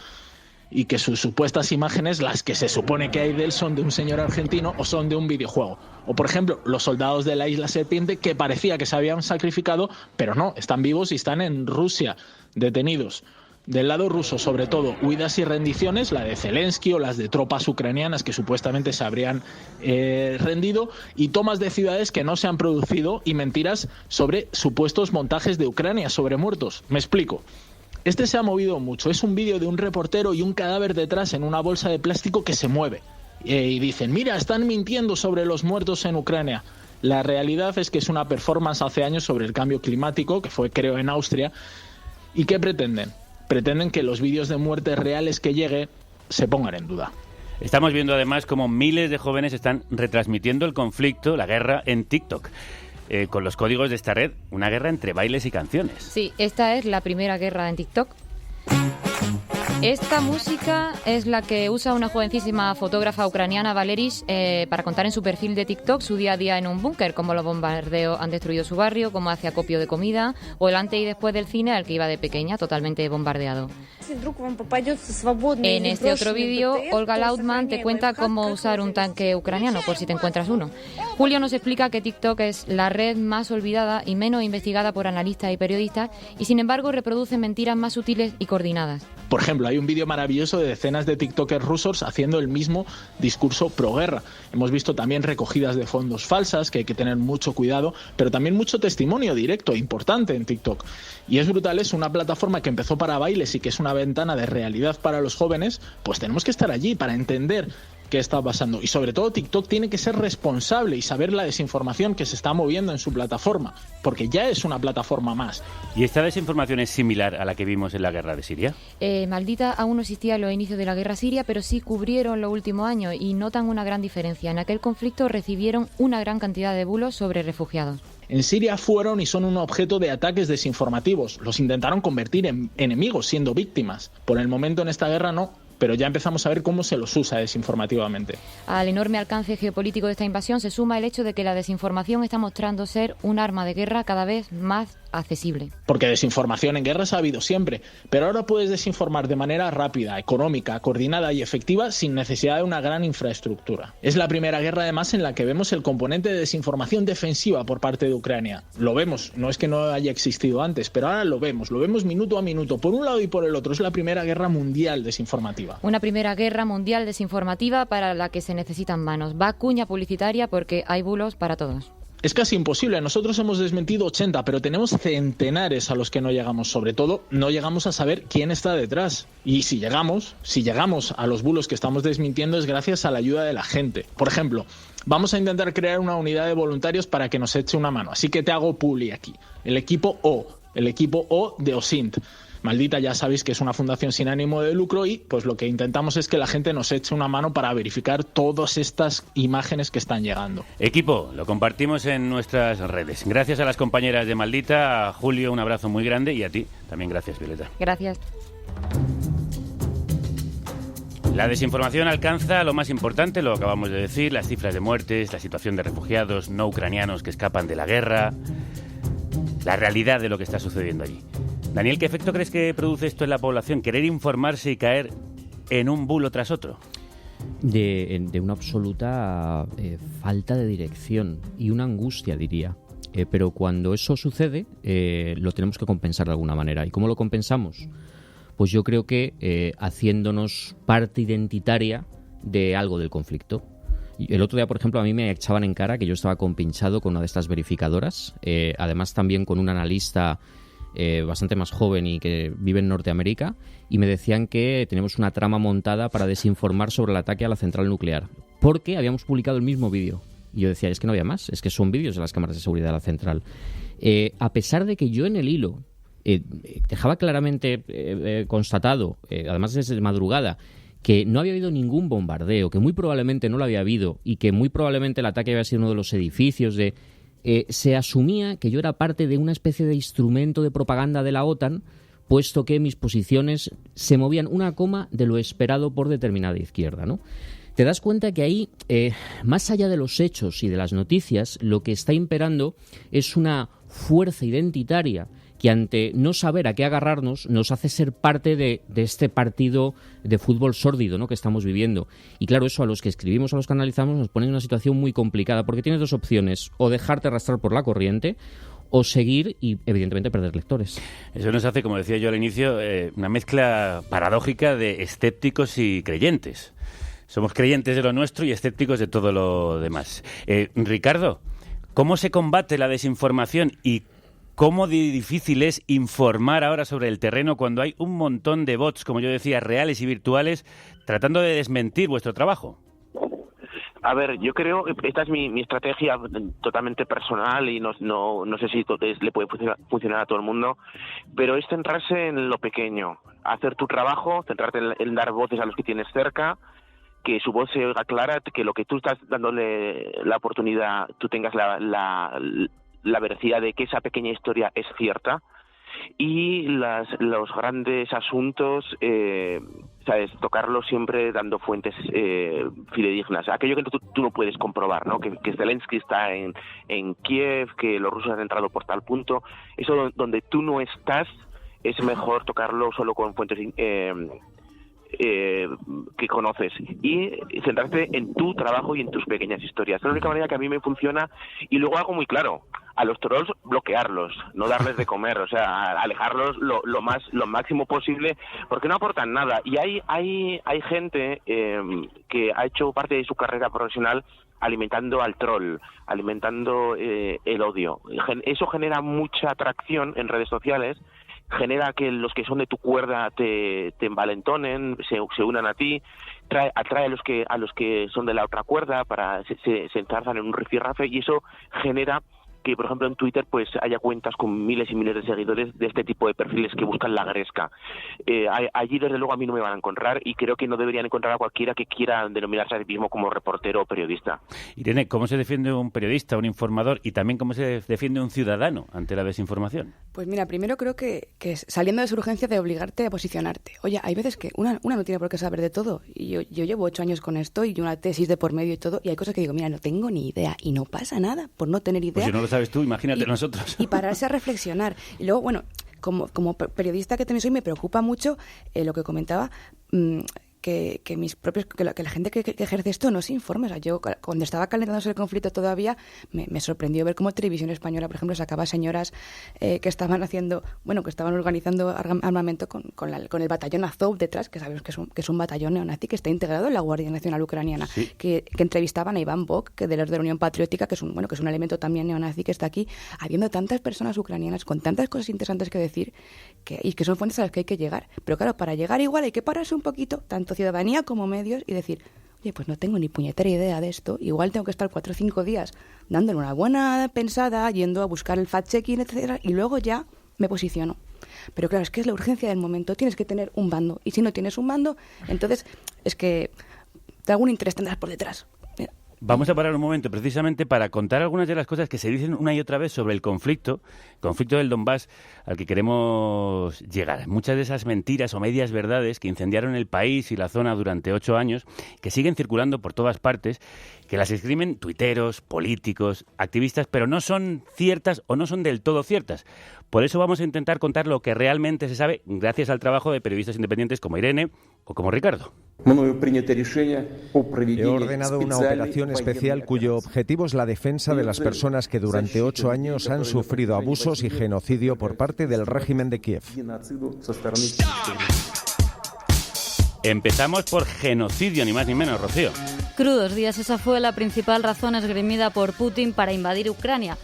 y que sus supuestas imágenes, las que se supone que hay de él, son de un señor argentino o son de un videojuego. O, por ejemplo, los soldados de la isla Serpiente que parecía que se habían sacrificado, pero no, están vivos y están en Rusia, detenidos. Del lado ruso, sobre todo, huidas y rendiciones, la de Zelensky o las de tropas ucranianas que supuestamente se habrían rendido, y tomas de ciudades que no se han producido y mentiras sobre supuestos montajes de Ucrania sobre muertos. Me explico. Este se ha movido mucho. Es un vídeo de un reportero y un cadáver detrás en una bolsa de plástico que se mueve. Y dicen, mira, están mintiendo sobre los muertos en Ucrania. La realidad es que es una performance hace años sobre el cambio climático, que fue, creo, en Austria. ¿Y qué pretenden? Pretenden que los vídeos de muertes reales que llegue se pongan en duda. Estamos viendo además cómo miles de jóvenes están retransmitiendo el conflicto, la guerra, en TikTok. Con los códigos de esta red, una guerra entre bailes y canciones. Sí, esta es la primera guerra en TikTok. Esta música es la que usa una jovencísima fotógrafa ucraniana, Valerish, para contar en su perfil de TikTok su día a día en un búnker, cómo los bombardeos han destruido su barrio, cómo hace acopio de comida, o el antes y después del cine al que iba de pequeña, totalmente bombardeado. En este otro vídeo, Olga Lautman te cuenta cómo usar un tanque ucraniano, por si te encuentras uno. Julio nos explica que TikTok es la red más olvidada y menos investigada por analistas y periodistas, y sin embargo reproduce mentiras más sutiles y coordinadas. Por ejemplo, hay un vídeo maravilloso de decenas de tiktokers rusos haciendo el mismo discurso pro-guerra. Hemos visto también recogidas de fondos falsas, que hay que tener mucho cuidado, pero también mucho testimonio directo, importante en TikTok. Y es brutal, es una plataforma que empezó para bailes y que es una ventana de realidad para los jóvenes, pues tenemos que estar allí para entender qué está pasando. Y sobre todo TikTok tiene que ser responsable y saber la desinformación que se está moviendo en su plataforma, porque ya es una plataforma más. ¿Y esta desinformación es similar a la que vimos en la guerra de Siria? Maldita aún no existía en los inicios de la guerra siria, pero sí cubrieron los últimos años y notan una gran diferencia. En aquel conflicto recibieron una gran cantidad de bulos sobre refugiados. En Siria fueron y son un objeto de ataques desinformativos. Los intentaron convertir en enemigos, siendo víctimas. Por el momento en esta guerra no, pero ya empezamos a ver cómo se los usa desinformativamente. Al enorme alcance geopolítico de esta invasión se suma el hecho de que la desinformación está mostrando ser un arma de guerra cada vez más accesible. Porque desinformación en guerras ha habido siempre, pero ahora puedes desinformar de manera rápida, económica, coordinada y efectiva sin necesidad de una gran infraestructura. Es la primera guerra además en la que vemos el componente de desinformación defensiva por parte de Ucrania. Lo vemos, no es que no haya existido antes, pero ahora lo vemos minuto a minuto, por un lado y por el otro. Es la primera guerra mundial desinformativa. Una primera guerra mundial desinformativa para la que se necesitan manos. Va cuña publicitaria porque hay bulos para todos. Es casi imposible. Nosotros hemos desmentido 80, pero tenemos centenares a los que no llegamos. Sobre todo, no llegamos a saber quién está detrás. Y si llegamos a los bulos que estamos desmintiendo es gracias a la ayuda de la gente. Por ejemplo, vamos a intentar crear una unidad de voluntarios para que nos eche una mano. Así que te hago publi aquí. El equipo O de OSINT. Maldita, ya sabéis que es una fundación sin ánimo de lucro y pues lo que intentamos es que la gente nos eche una mano para verificar todas estas imágenes que están llegando. Equipo, lo compartimos en nuestras redes. Gracias a las compañeras de Maldita, a Julio, un abrazo muy grande y a ti también gracias, Violeta. Gracias. La desinformación alcanza lo más importante, lo acabamos de decir, las cifras de muertes, la situación de refugiados no ucranianos que escapan de la guerra, la realidad de lo que está sucediendo allí. Daniel, ¿qué efecto crees que produce esto en la población? ¿Querer informarse y caer en un bulo tras otro? De una absoluta falta de dirección y una angustia, diría. Pero cuando eso sucede, lo tenemos que compensar de alguna manera. ¿Y cómo lo compensamos? Pues yo creo que haciéndonos parte identitaria de algo del conflicto. El otro día, por ejemplo, a mí me echaban en cara que yo estaba compinchado con una de estas verificadoras, además también con un analista bastante más joven y que vive en Norteamérica, y me decían que tenemos una trama montada para desinformar sobre el ataque a la central nuclear, porque habíamos publicado el mismo vídeo. Y yo decía, es que no había más, es que son vídeos de las cámaras de seguridad de la central. A pesar de que yo en el hilo dejaba claramente constatado, además desde madrugada, que no había habido ningún bombardeo, que muy probablemente no lo había habido y que muy probablemente el ataque había sido uno de los edificios se asumía que yo era parte de una especie de instrumento de propaganda de la OTAN, puesto que mis posiciones se movían una coma de lo esperado por determinada izquierda, ¿no? Te das cuenta que ahí, más allá de los hechos y de las noticias, lo que está imperando es una fuerza identitaria que ante no saber a qué agarrarnos nos hace ser parte de este partido de fútbol sórdido, ¿no?, que estamos viviendo. Y claro, eso a los que escribimos, a los que analizamos, nos pone en una situación muy complicada, porque tienes dos opciones: o dejarte arrastrar por la corriente o seguir y, evidentemente, perder lectores. Eso nos hace, como decía yo al inicio, una mezcla paradójica de escépticos y creyentes. Somos creyentes de lo nuestro y escépticos de todo lo demás. Ricardo, ¿cómo se combate la desinformación y ¿Cómo difícil es informar ahora sobre el terreno cuando hay un montón de bots, como yo decía, reales y virtuales, tratando de desmentir vuestro trabajo? A ver, yo creo que esta es mi estrategia totalmente personal y no sé si le puede funcionar a todo el mundo, pero es centrarse en lo pequeño, hacer tu trabajo, centrarte en dar voces a los que tienes cerca, que su voz se oiga clara, que lo que tú estás dándole la oportunidad, tú tengas la veracidad de que esa pequeña historia es cierta, y los grandes asuntos, ¿sabes? Tocarlos siempre dando fuentes fidedignas. Aquello que tú no puedes comprobar, ¿no? Que Zelensky está en Kiev, que los rusos han entrado por tal punto. Eso donde tú no estás, es mejor tocarlo solo con fuentes que conoces y centrarte en tu trabajo y en tus pequeñas historias. Es la única manera que a mí me funciona, y luego hago muy claro, a los trolls bloquearlos, no darles de comer, o sea, alejarlos lo máximo posible, porque no aportan nada. Y hay gente que ha hecho parte de su carrera profesional alimentando al troll, alimentando el odio. Eso genera mucha atracción en redes sociales, genera que los que son de tu cuerda te envalentonen, se unan a ti, atrae a los que son de la otra cuerda para se enzarzan en un rifirrafe, y eso genera que, por ejemplo, en Twitter pues haya cuentas con miles y miles de seguidores de este tipo de perfiles que buscan la gresca. Allí, desde luego, a mí no me van a encontrar, y creo que no deberían encontrar a cualquiera que quiera denominarse a sí mismo como reportero o periodista. Irene, ¿cómo se defiende un periodista, un informador, y también cómo se defiende un ciudadano ante la desinformación? Pues mira, primero creo que saliendo de su urgencia de obligarte a posicionarte. Oye, hay veces que una no tiene por qué saber de todo. Y yo llevo 8 años con esto y una tesis de por medio y todo, y hay cosas que digo, mira, no tengo ni idea, y no pasa nada por no tener idea. Pues si no lo sabes tú, imagínate nosotros. Y pararse a reflexionar. Y luego, bueno, como periodista que también soy, me preocupa mucho lo que comentaba, que la gente que ejerce esto no se informe. O sea, yo cuando estaba calentándose el conflicto todavía me sorprendió ver cómo Televisión Española, por ejemplo, sacaba señoras que estaban organizando armamento con el batallón Azov detrás, que sabemos que es un batallón neonazi que está integrado en la Guardia Nacional Ucraniana, sí. que entrevistaban a Iván Bok, que de los de la Unión Patriótica, que es un elemento también neonazi que está aquí, habiendo tantas personas ucranianas con tantas cosas interesantes que decir, y que son fuentes a las que hay que llegar. Pero claro, para llegar igual hay que pararse un poquito, tanto ciudadanía como medios, y decir, oye, pues no tengo ni puñetera idea de esto, igual tengo que estar 4 o 5 días dándole una buena pensada, yendo a buscar el fact-checking, etcétera, y luego ya me posiciono. Pero claro, es que es la urgencia del momento, tienes que tener un bando, y si no tienes un bando, entonces es que de algún interés tendrás por detrás. Vamos a parar un momento precisamente para contar algunas de las cosas que se dicen una y otra vez sobre el conflicto del Donbass al que queremos llegar. Muchas de esas mentiras o medias verdades que incendiaron el país y la zona durante 8 años, que siguen circulando por todas partes, que las escriben tuiteros, políticos, activistas, pero no son ciertas o no son del todo ciertas. Por eso vamos a intentar contar lo que realmente se sabe gracias al trabajo de periodistas independientes como Irene o como Ricardo. He ordenado una operación especial cuyo objetivo es la defensa de las personas que durante 8 años han sufrido abusos y genocidio por parte del régimen de Kiev. Empezamos por genocidio, ni más ni menos, Rocío. Crudos días, esa fue la principal razón esgrimida por Putin para invadir Ucrania.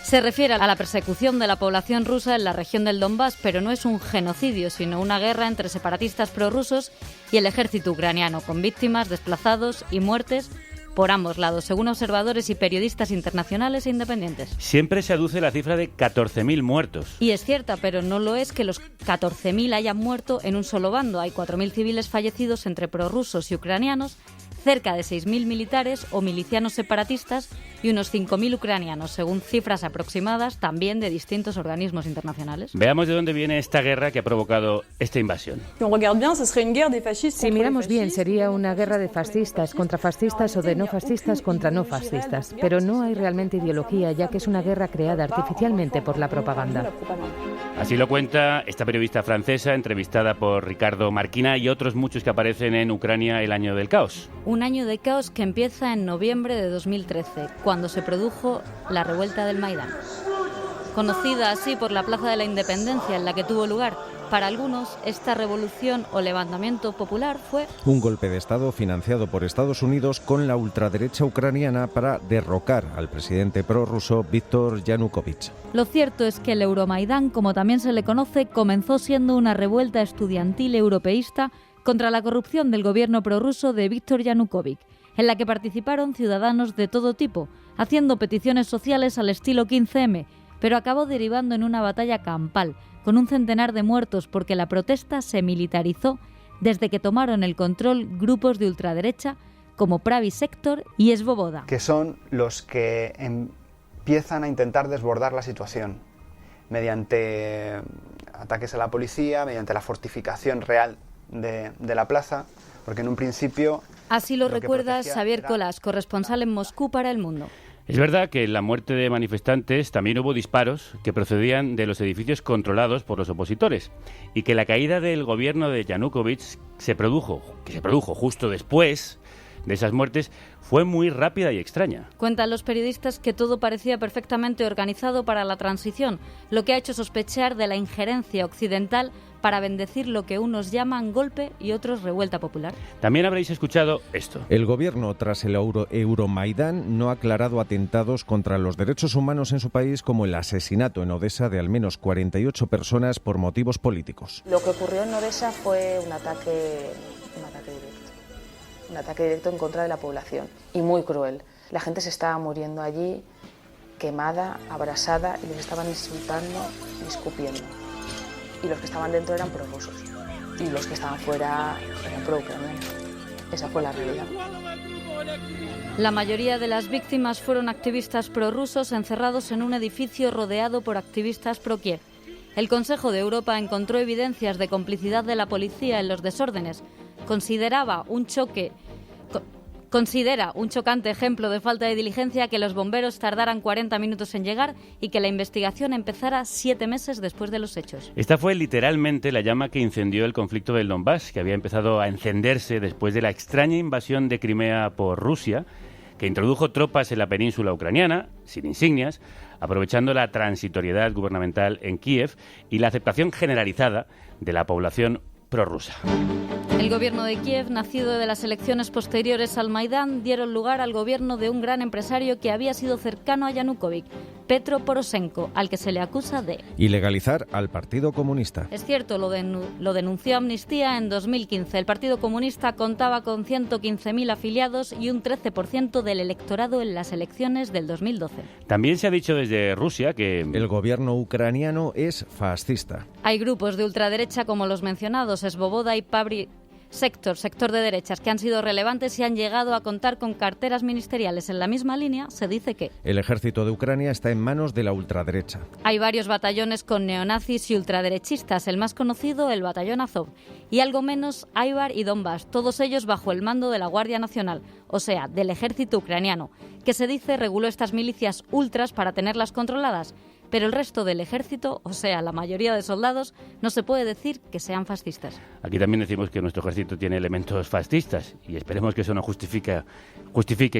Se refiere a la persecución de la población rusa en la región del Donbass, pero no es un genocidio, sino una guerra entre separatistas prorrusos y el ejército ucraniano, con víctimas, desplazados y muertes por ambos lados, según observadores y periodistas internacionales e independientes. Siempre se aduce la cifra de 14.000 muertos. Y es cierta, pero no lo es que los 14.000 hayan muerto en un solo bando. Hay 4.000 civiles fallecidos entre prorrusos y ucranianos, cerca de 6.000 militares o milicianos separatistas y unos 5.000 ucranianos, según cifras aproximadas también de distintos organismos internacionales. Veamos de dónde viene esta guerra que ha provocado esta invasión. Si miramos bien, sería una guerra de fascistas contra fascistas o de no fascistas contra no fascistas, pero no hay realmente ideología, ya que es una guerra creada artificialmente por la propaganda. Así lo cuenta esta periodista francesa, entrevistada por Ricardo Marquina y otros muchos que aparecen en Ucrania el año del caos. Un año de caos que empieza en noviembre de 2013, cuando se produjo la revuelta del Maidán. Conocida así por la Plaza de la Independencia en la que tuvo lugar, Para algunos, esta revolución o levantamiento popular fue un golpe de Estado financiado por Estados Unidos con la ultraderecha ucraniana para derrocar al presidente prorruso Víktor Yanukovych. Lo cierto es que el Euromaidán, como también se le conoce, comenzó siendo una revuelta estudiantil europeísta contra la corrupción del gobierno prorruso de Víktor Yanukovych, en la que participaron ciudadanos de todo tipo, haciendo peticiones sociales al estilo 15M, pero acabó derivando en una batalla campal, con un centenar de muertos porque la protesta se militarizó desde que tomaron el control grupos de ultraderecha como Pravi Sector y Svoboda. Que son los que empiezan a intentar desbordar la situación mediante ataques a la policía, mediante la fortificación real de la plaza, porque en un principio... Así lo recuerda Xavier Colas, corresponsal en Moscú para El Mundo. Es verdad que en la muerte de manifestantes también hubo disparos que procedían de los edificios controlados por los opositores y que la caída del gobierno de Yanukovych se produjo justo después de esas muertes fue muy rápida y extraña. Cuentan los periodistas que todo parecía perfectamente organizado para la transición, lo que ha hecho sospechar de la injerencia occidental para bendecir lo que unos llaman golpe y otros revuelta popular. También habréis escuchado esto. El gobierno, tras el Euromaidán, no ha aclarado atentados contra los derechos humanos en su país, como el asesinato en Odessa de al menos 48 personas por motivos políticos. Lo que ocurrió en Odessa fue un ataque directo en contra de la población y muy cruel. La gente se estaba muriendo allí, quemada, abrasada, y les estaban insultando y escupiendo. Y los que estaban dentro eran prorrusos y los que estaban fuera eran pro-ucranianos. Esa fue la realidad. La mayoría de las víctimas fueron activistas prorrusos encerrados en un edificio rodeado por activistas pro-Kiev. El Consejo de Europa encontró evidencias de complicidad de la policía en los desórdenes. Considera un chocante ejemplo de falta de diligencia que los bomberos tardaran 40 minutos en llegar y que la investigación empezara 7 meses después de los hechos. Esta fue literalmente la llama que incendió el conflicto del Donbass, que había empezado a encenderse después de la extraña invasión de Crimea por Rusia, que introdujo tropas en la península ucraniana, sin insignias, aprovechando la transitoriedad gubernamental en Kiev y la aceptación generalizada de la población prorrusa. El gobierno de Kiev, nacido de las elecciones posteriores al Maidán, dieron lugar al gobierno de un gran empresario que había sido cercano a Yanukovych, Petro Poroshenko, al que se le acusa de ilegalizar al Partido Comunista. Es cierto, lo denunció Amnistía en 2015. El Partido Comunista contaba con 115.000 afiliados y un 13% del electorado en las elecciones del 2012. También se ha dicho desde Rusia que el gobierno ucraniano es fascista. Hay grupos de ultraderecha como los mencionados, Svoboda y Pravi sector de derechas, que han sido relevantes y han llegado a contar con carteras ministeriales. En la misma línea se dice que el ejército de Ucrania está en manos de la ultraderecha. Hay varios batallones con neonazis y ultraderechistas, el más conocido, el batallón Azov, y algo menos Aibar y Donbass, todos ellos bajo el mando de la Guardia Nacional, o sea, del ejército ucraniano, que se dice reguló estas milicias ultras para tenerlas controladas. Pero el resto del ejército, o sea, la mayoría de soldados, no se puede decir que sean fascistas. Aquí también decimos que nuestro ejército tiene elementos fascistas y esperemos que eso no justifique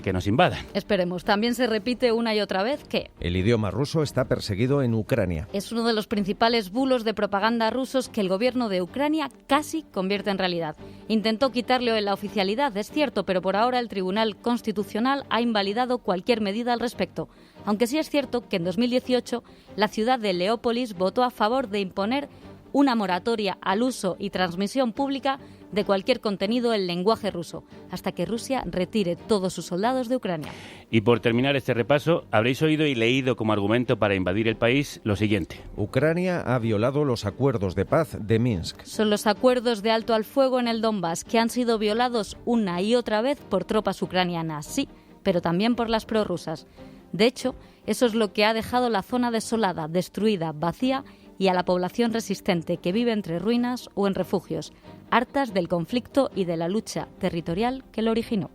que nos invadan. Esperemos. También se repite una y otra vez que el idioma ruso está perseguido en Ucrania. Es uno de los principales bulos de propaganda rusos que el gobierno de Ucrania casi convierte en realidad. Intentó quitarle la oficialidad, es cierto, pero por ahora el Tribunal Constitucional ha invalidado cualquier medida al respecto. Aunque sí es cierto que en 2018 la ciudad de Leópolis votó a favor de imponer una moratoria al uso y transmisión pública de cualquier contenido en lenguaje ruso, hasta que Rusia retire todos sus soldados de Ucrania. Y por terminar este repaso, habréis oído y leído como argumento para invadir el país lo siguiente. Ucrania ha violado los acuerdos de paz de Minsk. Son los acuerdos de alto al fuego en el Donbass, que han sido violados una y otra vez por tropas ucranianas, sí, pero también por las prorrusas. De hecho, eso es lo que ha dejado la zona desolada, destruida, vacía y a la población resistente que vive entre ruinas o en refugios, hartas del conflicto y de la lucha territorial que lo originó.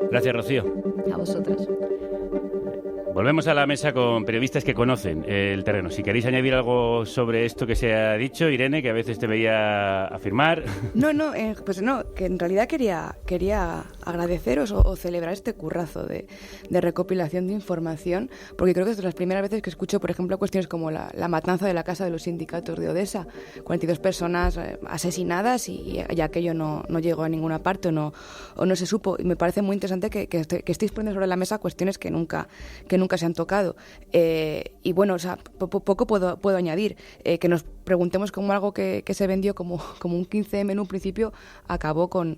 Gracias, Rocío. A vosotros. Volvemos a la mesa con periodistas que conocen el terreno. Si queréis añadir algo sobre esto que se ha dicho, Irene, que a veces te veía afirmar. Pues no, que en realidad quería agradeceros o celebrar este currazo de recopilación de información, porque creo que es de las primeras veces que escucho, por ejemplo, cuestiones como la matanza de la casa de los sindicatos de Odessa, 42 personas asesinadas y aquello no llegó a ninguna parte o no se supo. Y me parece muy interesante que estéis poniendo sobre la mesa cuestiones que nunca se han tocado. Y bueno, o sea, poco puedo añadir. Que nos preguntemos cómo algo que se vendió como un 15M en un principio acabó con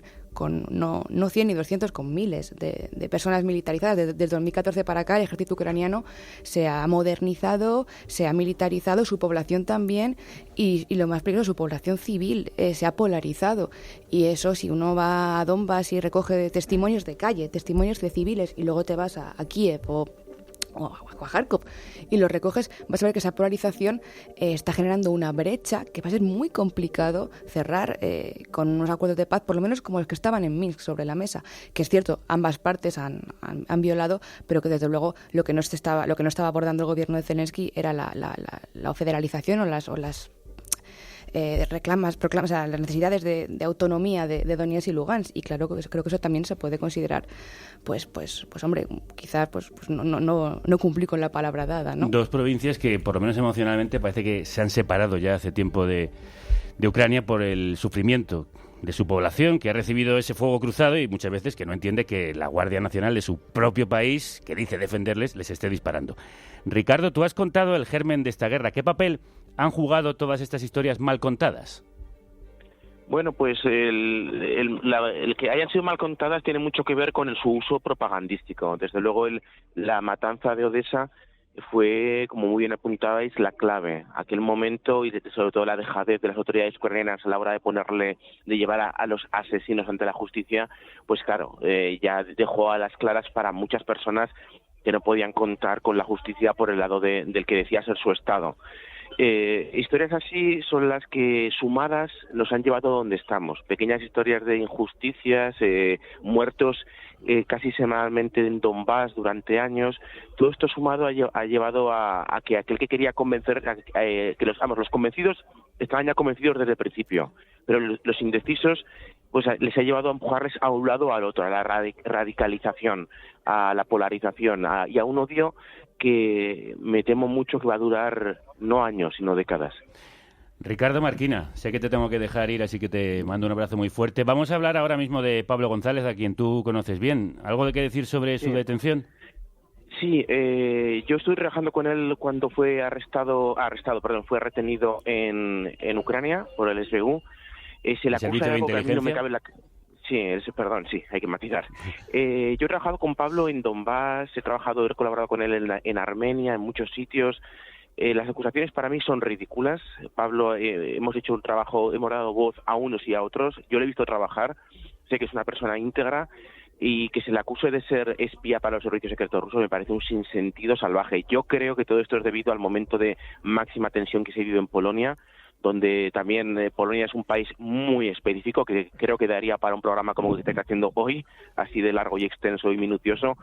no 100 ni 200, con miles de personas militarizadas. Desde 2014 para acá el ejército ucraniano se ha modernizado, se ha militarizado, su población también, y lo más peligroso, su población civil se ha polarizado. Y eso, si uno va a Donbass y recoge testimonios de calle, testimonios de civiles, y luego te vas a Kiev o a Kharkov y lo recoges, vas a ver que esa polarización está generando una brecha que va a ser muy complicado cerrar con unos acuerdos de paz, por lo menos como los que estaban en Minsk sobre la mesa, que es cierto, ambas partes han violado, pero que desde luego lo que no estaba abordando el gobierno de Zelensky era la federalización o las proclamas, o sea, las necesidades de autonomía de Donetsk y Lugansk, y claro, creo que eso también se puede considerar, pues hombre, quizás pues no cumplí con la palabra dada, ¿no? Dos provincias que, por lo menos emocionalmente, parece que se han separado ya hace tiempo de Ucrania por el sufrimiento de su población, que ha recibido ese fuego cruzado y muchas veces que no entiende que la Guardia Nacional de su propio país, que dice defenderles, les esté disparando. Ricardo, tú has contado el germen de esta guerra. ¿Qué papel han jugado todas estas historias mal contadas? Bueno, pues el que hayan sido mal contadas tiene mucho que ver con su uso propagandístico. Desde luego la matanza de Odessa fue, como muy bien apuntabais, la clave. Aquel momento, y sobre todo la dejadez de las autoridades ucranianas a la hora de llevar a los asesinos ante la justicia, pues claro, ya dejó a las claras para muchas personas que no podían contar con la justicia por el lado del que decía ser su Estado. Historias así son las que, sumadas, nos han llevado a donde estamos. Pequeñas historias de injusticias, muertos casi semanalmente en Donbass durante años. Todo esto sumado ha llevado a que aquel que quería convencer, que los convencidos estaban ya convencidos desde el principio, pero los indecisos pues les ha llevado a empujarles a un lado o al otro, a la radicalización, a la polarización y a un odio que me temo mucho que va a durar no años, sino décadas. Ricardo Marquina, sé que te tengo que dejar ir, así que te mando un abrazo muy fuerte. Vamos a hablar ahora mismo de Pablo González, a quien tú conoces bien. ¿Algo de qué decir sobre su detención? Sí, yo estoy trabajando con él cuando fue fue retenido en Ucrania por el SBU. Se le acusa de algo que a mí no me cabe la... Sí, hay que matizar. Yo he trabajado con Pablo en Donbass, he colaborado con él en Armenia, en muchos sitios. Las acusaciones para mí son ridículas. Pablo, hemos hecho un trabajo, hemos dado voz a unos y a otros. Yo le he visto trabajar, sé que es una persona íntegra, y que se le acuse de ser espía para los servicios secretos rusos me parece un sinsentido salvaje. Yo creo que todo esto es debido al momento de máxima tensión que se vive en Polonia, donde también Polonia es un país muy específico, que creo que daría para un programa como el que estáis haciendo hoy, así de largo y extenso y minucioso.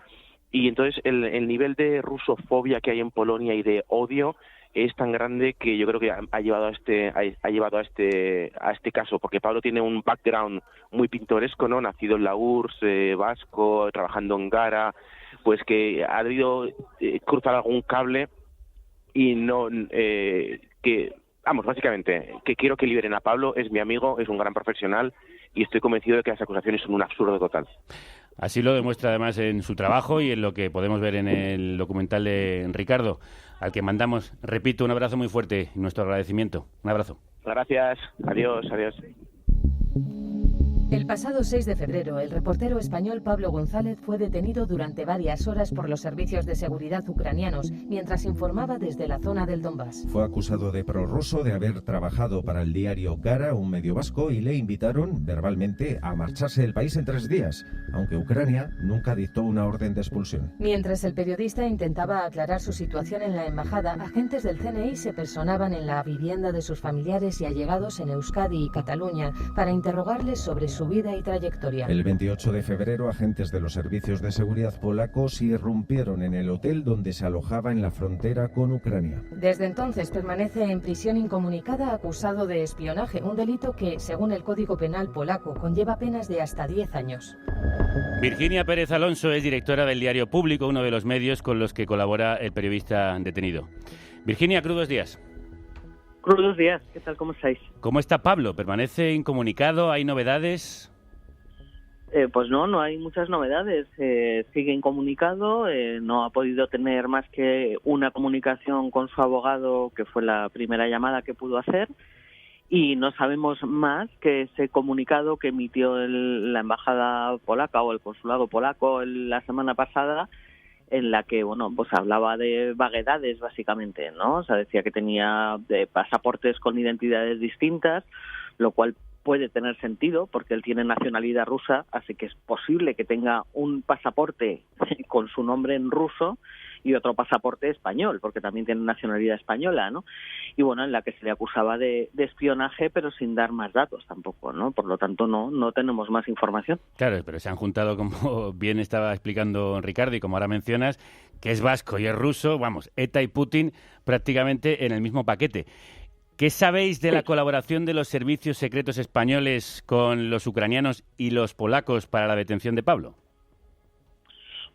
Y entonces el nivel de rusofobia que hay en Polonia y de odio es tan grande que yo creo que ha llevado a este caso, porque Pablo tiene un background muy pintoresco, ¿no? Nacido en la URSS, vasco, trabajando en Gara, pues que ha debido cruzar algún cable y básicamente, que quiero que liberen a Pablo, es mi amigo, es un gran profesional y estoy convencido de que las acusaciones son un absurdo total. Así lo demuestra además en su trabajo y en lo que podemos ver en el documental de Ricardo, al que mandamos, repito, un abrazo muy fuerte y nuestro agradecimiento. Un abrazo. Gracias, adiós. El pasado 6 de febrero, el reportero español Pablo González fue detenido durante varias horas por los servicios de seguridad ucranianos mientras informaba desde la zona del Donbass. Fue acusado de prorruso, de haber trabajado para el diario Gara, un medio vasco, y le invitaron verbalmente a marcharse del país en 3 días, aunque Ucrania nunca dictó una orden de expulsión. Mientras el periodista intentaba aclarar su situación en la embajada, agentes del CNI se personaban en la vivienda de sus familiares y allegados en Euskadi y Cataluña para interrogarles sobre su su vida y trayectoria. El 28 de febrero, agentes de los servicios de seguridad polacos irrumpieron en el hotel donde se alojaba en la frontera con Ucrania. Desde entonces permanece en prisión incomunicada acusado de espionaje, un delito que, según el Código Penal polaco, conlleva penas de hasta 10 años. Virginia Pérez Alonso es directora del Diario Público, uno de los medios con los que colabora el periodista detenido. Virginia, crudos días. Crudos días, ¿qué tal? ¿Cómo estáis? ¿Cómo está Pablo? ¿Permanece incomunicado? ¿Hay novedades? Pues no hay muchas novedades. Sigue incomunicado, no ha podido tener más que una comunicación con su abogado, que fue la primera llamada que pudo hacer, y no sabemos más que ese comunicado que emitió la embajada polaca o el consulado polaco la semana pasada, en la que, pues hablaba de vaguedades, básicamente, ¿no? O sea, decía que tenía pasaportes con identidades distintas, lo cual puede tener sentido, porque él tiene nacionalidad rusa, así que es posible que tenga un pasaporte con su nombre en ruso y otro pasaporte español, porque también tiene nacionalidad española, ¿no? Y en la que se le acusaba de espionaje, pero sin dar más datos tampoco, ¿no? Por lo tanto, no tenemos más información. Claro, pero se han juntado, como bien estaba explicando Ricardo, y como ahora mencionas, que es vasco y es ruso, ETA y Putin prácticamente en el mismo paquete. ¿Qué sabéis de la colaboración de los servicios secretos españoles con los ucranianos y los polacos para la detención de Pablo?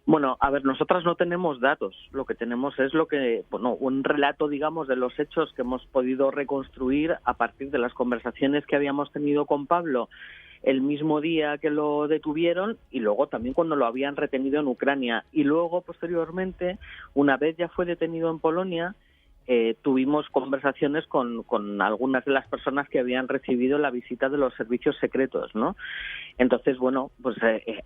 Bueno, a ver, nosotras no tenemos datos. Lo que tenemos es un relato, digamos, de los hechos que hemos podido reconstruir a partir de las conversaciones que habíamos tenido con Pablo el mismo día que lo detuvieron y luego también cuando lo habían retenido en Ucrania. Y luego, posteriormente, una vez ya fue detenido en Polonia, tuvimos conversaciones con algunas de las personas que habían recibido la visita de los servicios secretos, ¿no? Entonces,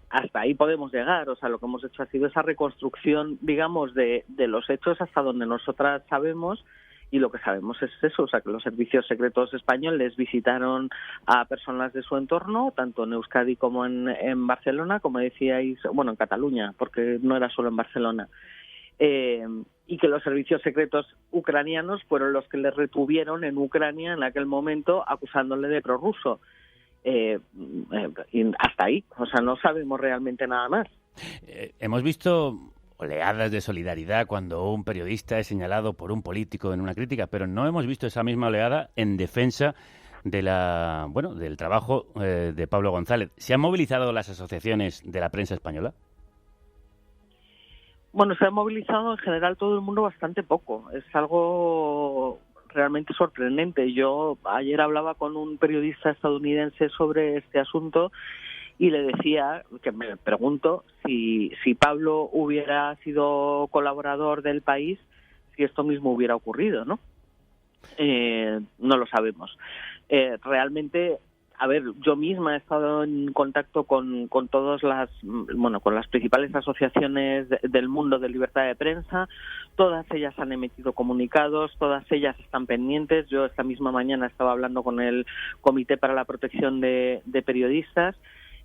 hasta ahí podemos llegar. O sea, lo que hemos hecho ha sido esa reconstrucción, digamos, de los hechos hasta donde nosotras sabemos, y lo que sabemos es eso, o sea, que los servicios secretos españoles visitaron a personas de su entorno, tanto en Euskadi como en Barcelona, como decíais, en Cataluña, porque no era solo en Barcelona. Y que los servicios secretos ucranianos fueron los que le retuvieron en Ucrania en aquel momento, acusándole de prorruso. Y hasta ahí, o sea, no sabemos realmente nada más. Hemos visto oleadas de solidaridad cuando un periodista es señalado por un político en una crítica, pero no hemos visto esa misma oleada en defensa de del trabajo de Pablo González. ¿Se han movilizado las asociaciones de la prensa española? Se ha movilizado en general todo el mundo bastante poco. Es algo realmente sorprendente. Yo ayer hablaba con un periodista estadounidense sobre este asunto y le decía, que me pregunto, si Pablo hubiera sido colaborador del País, si esto mismo hubiera ocurrido, ¿no? No lo sabemos. Realmente... A ver, yo misma he estado en contacto con todas con las principales asociaciones del mundo de libertad de prensa. Todas ellas han emitido comunicados, todas ellas están pendientes. Yo esta misma mañana estaba hablando con el Comité para la Protección de Periodistas,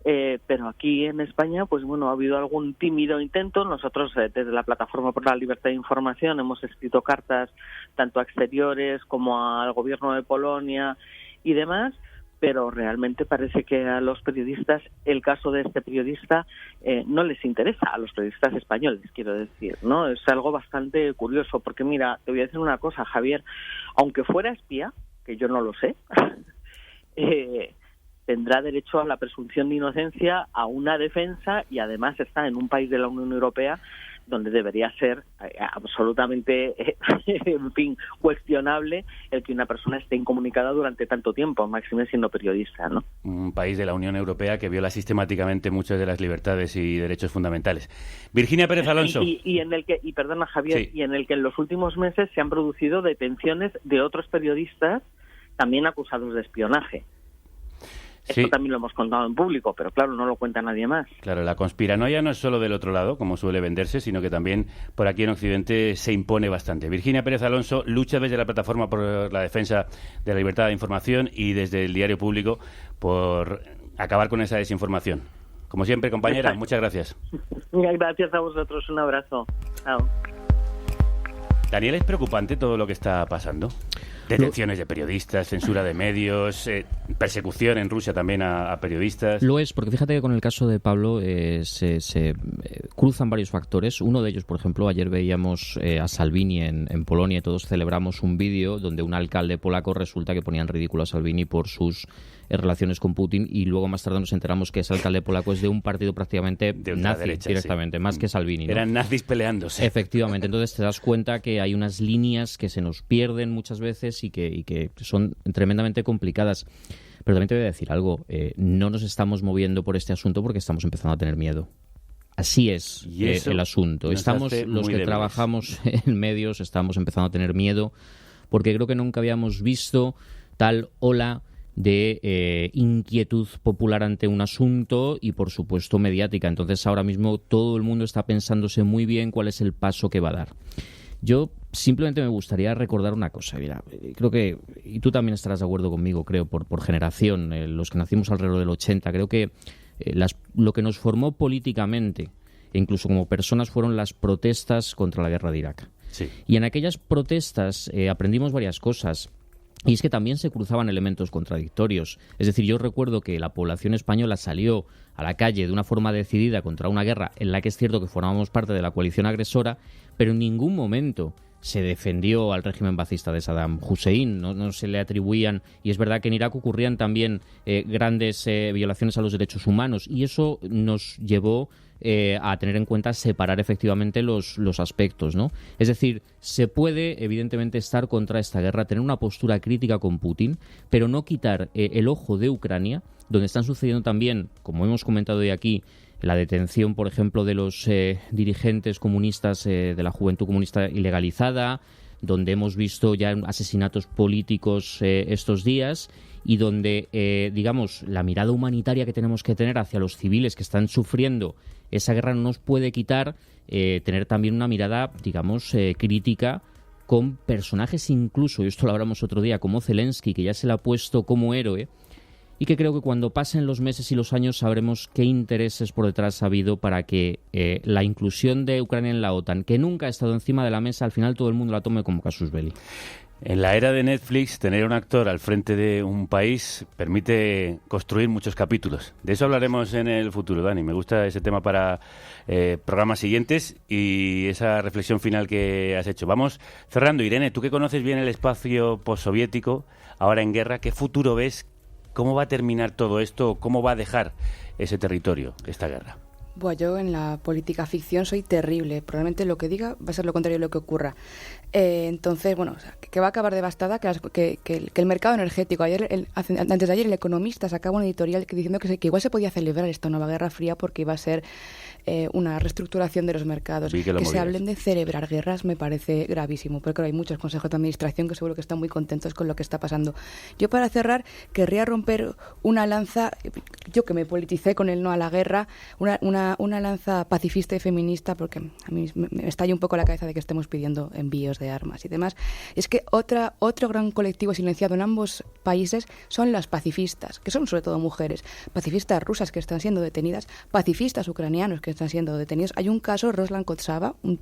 pero aquí en España, ha habido algún tímido intento. Nosotros, desde la Plataforma por la Libertad de Información, hemos escrito cartas tanto a exteriores como al gobierno de Polonia y demás, pero realmente parece que a los periodistas, el caso de este periodista, no les interesa, a los periodistas españoles, quiero decir, ¿no? Es algo bastante curioso, porque mira, te voy a decir una cosa, Javier, aunque fuera espía, que yo no lo sé, tendrá derecho a la presunción de inocencia, a una defensa, y además está en un país de la Unión Europea donde debería ser absolutamente, cuestionable el que una persona esté incomunicada durante tanto tiempo, máxime siendo periodista, ¿no? Un país de la Unión Europea que viola sistemáticamente muchas de las libertades y derechos fundamentales. Virginia Pérez Alonso. Y en el que, perdona Javier, sí. Y en el que en los últimos meses se han producido detenciones de otros periodistas también acusados de espionaje. Esto sí. También lo hemos contado en público, pero claro, no lo cuenta nadie más. Claro, la conspiranoia no es solo del otro lado, como suele venderse, sino que también por aquí en Occidente se impone bastante. Virginia Pérez Alonso lucha desde la Plataforma por la Defensa de la Libertad de Información y desde el Diario Público por acabar con esa desinformación. Como siempre, compañera, muchas gracias. Gracias a vosotros, un abrazo. Chao. Daniel, ¿es preocupante todo lo que está pasando? Detenciones de periodistas, censura de medios, persecución en Rusia también a periodistas. Lo es, porque fíjate que con el caso de Pablo se cruzan varios factores. Uno de ellos, por ejemplo, ayer veíamos a Salvini en Polonia y todos celebramos un vídeo donde un alcalde polaco resulta que ponía en ridículo a Salvini por sus relaciones con Putin, y luego más tarde nos enteramos que ese alcalde polaco es de un partido prácticamente nazi directamente, más que Salvini, ¿no? Eran nazis peleándose. Efectivamente, entonces te das cuenta que hay unas líneas que se nos pierden muchas veces y que son tremendamente complicadas. Pero también te voy a decir algo, no nos estamos moviendo por este asunto porque estamos empezando a tener miedo. Así es el asunto. Estamos, los que trabajamos en medios, estamos empezando a tener miedo porque creo que nunca habíamos visto tal ola de inquietud popular ante un asunto y, por supuesto, mediática. Entonces, ahora mismo todo el mundo está pensándose muy bien cuál es el paso que va a dar. Yo simplemente me gustaría recordar una cosa. Mira, creo que, y tú también estarás de acuerdo conmigo, creo, por generación, los que nacimos alrededor del 80, creo que lo que nos formó políticamente e incluso como personas fueron las protestas contra la guerra de Irak. Sí. Y en aquellas protestas aprendimos varias cosas. Y es que también se cruzaban elementos contradictorios. Es decir, yo recuerdo que la población española salió a la calle de una forma decidida contra una guerra en la que es cierto que formábamos parte de la coalición agresora, pero en ningún momento se defendió al régimen bacista de Saddam Hussein, no se le atribuían, y es verdad que en Irak ocurrían también grandes violaciones a los derechos humanos, y eso nos llevó a tener en cuenta separar efectivamente los aspectos, ¿no? Es decir, se puede evidentemente estar contra esta guerra, tener una postura crítica con Putin, pero no quitar el ojo de Ucrania, donde están sucediendo también, como hemos comentado hoy aquí, la detención, por ejemplo, de los dirigentes comunistas de la Juventud Comunista Ilegalizada, donde hemos visto ya asesinatos políticos estos días, y donde, digamos, la mirada humanitaria que tenemos que tener hacia los civiles que están sufriendo esa guerra no nos puede quitar tener también una mirada, digamos, crítica con personajes incluso, y esto lo hablamos otro día, como Zelensky, que ya se le ha puesto como héroe, y que creo que cuando pasen los meses y los años sabremos qué intereses por detrás ha habido para que la inclusión de Ucrania en la OTAN, que nunca ha estado encima de la mesa, al final todo el mundo la tome como casus belli. En la era de Netflix, tener un actor al frente de un país permite construir muchos capítulos. De eso hablaremos en el futuro, Dani. Me gusta ese tema para programas siguientes y esa reflexión final que has hecho. Vamos cerrando. Irene, tú que conoces bien el espacio postsoviético, ahora en guerra, ¿qué futuro ves? ¿Cómo va a terminar todo esto? ¿Cómo va a dejar ese territorio, esta guerra? Bueno, yo en la política ficción soy terrible. Probablemente lo que diga va a ser lo contrario de lo que ocurra. Entonces, bueno, o sea, que va a acabar devastada, que el mercado energético. Antes de ayer, El Economista sacaba un editorial diciendo que igual se podía celebrar esta nueva Guerra Fría porque iba a ser una reestructuración de los mercados. Que se hablen de celebrar guerras me parece gravísimo, porque hay muchos consejos de administración que seguro que están muy contentos con lo que está pasando. Yo, para cerrar, querría romper una lanza, yo que me politicé con el no a la guerra, una lanza pacifista y feminista, porque a mí me estalla un poco la cabeza de que estemos pidiendo envíos de armas y demás. Es que otro gran colectivo silenciado en ambos países son las pacifistas, que son sobre todo mujeres, pacifistas rusas que están siendo detenidas, pacifistas ucranianos que están siendo detenidos. Hay un caso, Ruslan Kotsava, un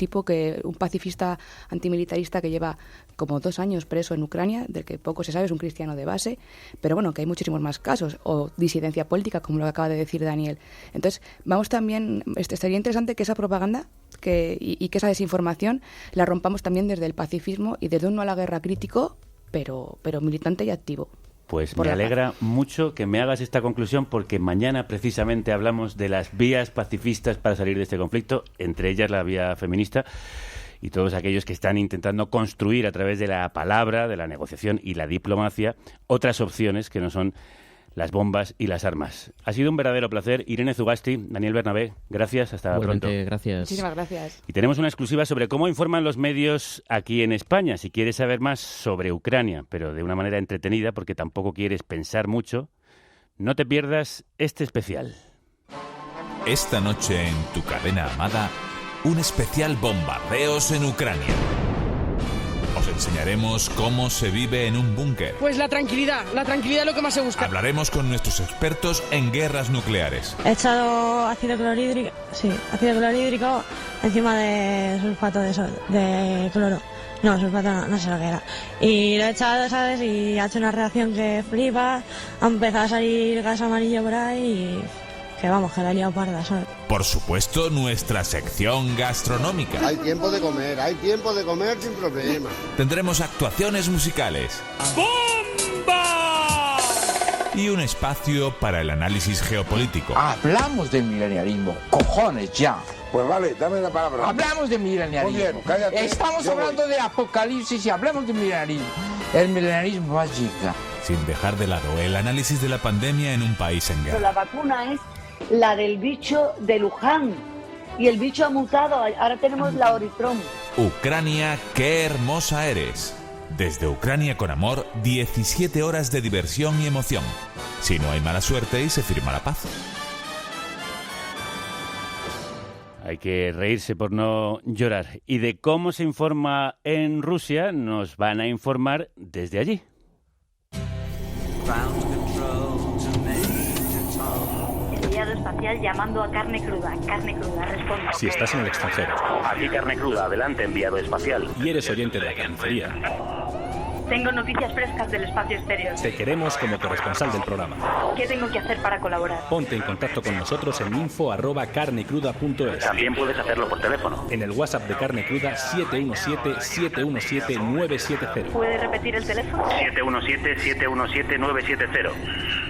pacifista antimilitarista que lleva como 2 años preso en Ucrania, del que poco se sabe, es un cristiano de base, pero bueno, que hay muchísimos más casos, o disidencia política, como lo acaba de decir Daniel. Entonces, vamos también, sería interesante que esa propaganda y que esa desinformación la rompamos también desde el pacifismo y desde un no a la guerra crítico, pero militante y activo. Pues me alegra mucho que me hagas esta conclusión, porque mañana precisamente hablamos de las vías pacifistas para salir de este conflicto, entre ellas la vía feminista, y todos aquellos que están intentando construir a través de la palabra, de la negociación y la diplomacia otras opciones que no son las bombas y las armas. Ha sido un verdadero placer. Irene Zugasti, Daniel Bernabé, gracias, hasta pronto. Gracias. Muchísimas gracias. Y tenemos una exclusiva sobre cómo informan los medios aquí en España. Si quieres saber más sobre Ucrania, pero de una manera entretenida, porque tampoco quieres pensar mucho, no te pierdas este especial. Esta noche en tu cadena amada, un especial bombardeos en Ucrania. Os enseñaremos cómo se vive en un búnker. Pues la tranquilidad es lo que más se busca. Hablaremos con nuestros expertos en guerras nucleares. He echado ácido clorhídrico encima de sulfato de cloro. No, sulfato no se lo queda. Y lo he echado, ¿sabes? Y ha hecho una reacción que flipa, ha empezado a salir gas amarillo por ahí y que vamos, que la he liado parda, ¿sabes? Por supuesto, nuestra sección gastronómica. Hay tiempo de comer sin problema. Tendremos actuaciones musicales. ¡Bomba! Y un espacio para el análisis geopolítico. Hablamos de milenialismo, cojones ya. Pues vale, dame la palabra. Hablamos de milenialismo. Muy bien, cállate. Estamos hablando de apocalipsis y hablamos de milenialismo. El milenialismo va a llegar. Sin dejar de lado el análisis de la pandemia en un país en guerra. La vacuna es la del bicho de Luján. Y el bicho ha mutado. Ahora tenemos la Omicron. Ucrania, qué hermosa eres. Desde Ucrania con amor, 17 horas de diversión y emoción. Si no hay mala suerte y se firma la paz. Hay que reírse por no llorar. Y de cómo se informa en Rusia, nos van a informar desde allí. Enviado espacial llamando a carne cruda. Carne cruda, responde. Si estás en el extranjero. Aquí carne cruda, adelante, enviado espacial. Y eres oyente de la carnicería. Tengo noticias frescas del espacio exterior. Te queremos como corresponsal del programa. ¿Qué tengo que hacer para colaborar? Ponte en contacto con nosotros en info@carnecruda.es. También puedes hacerlo por teléfono. En el WhatsApp de Carne Cruda 717-717-970. ¿Puede repetir el teléfono? 717-717-970.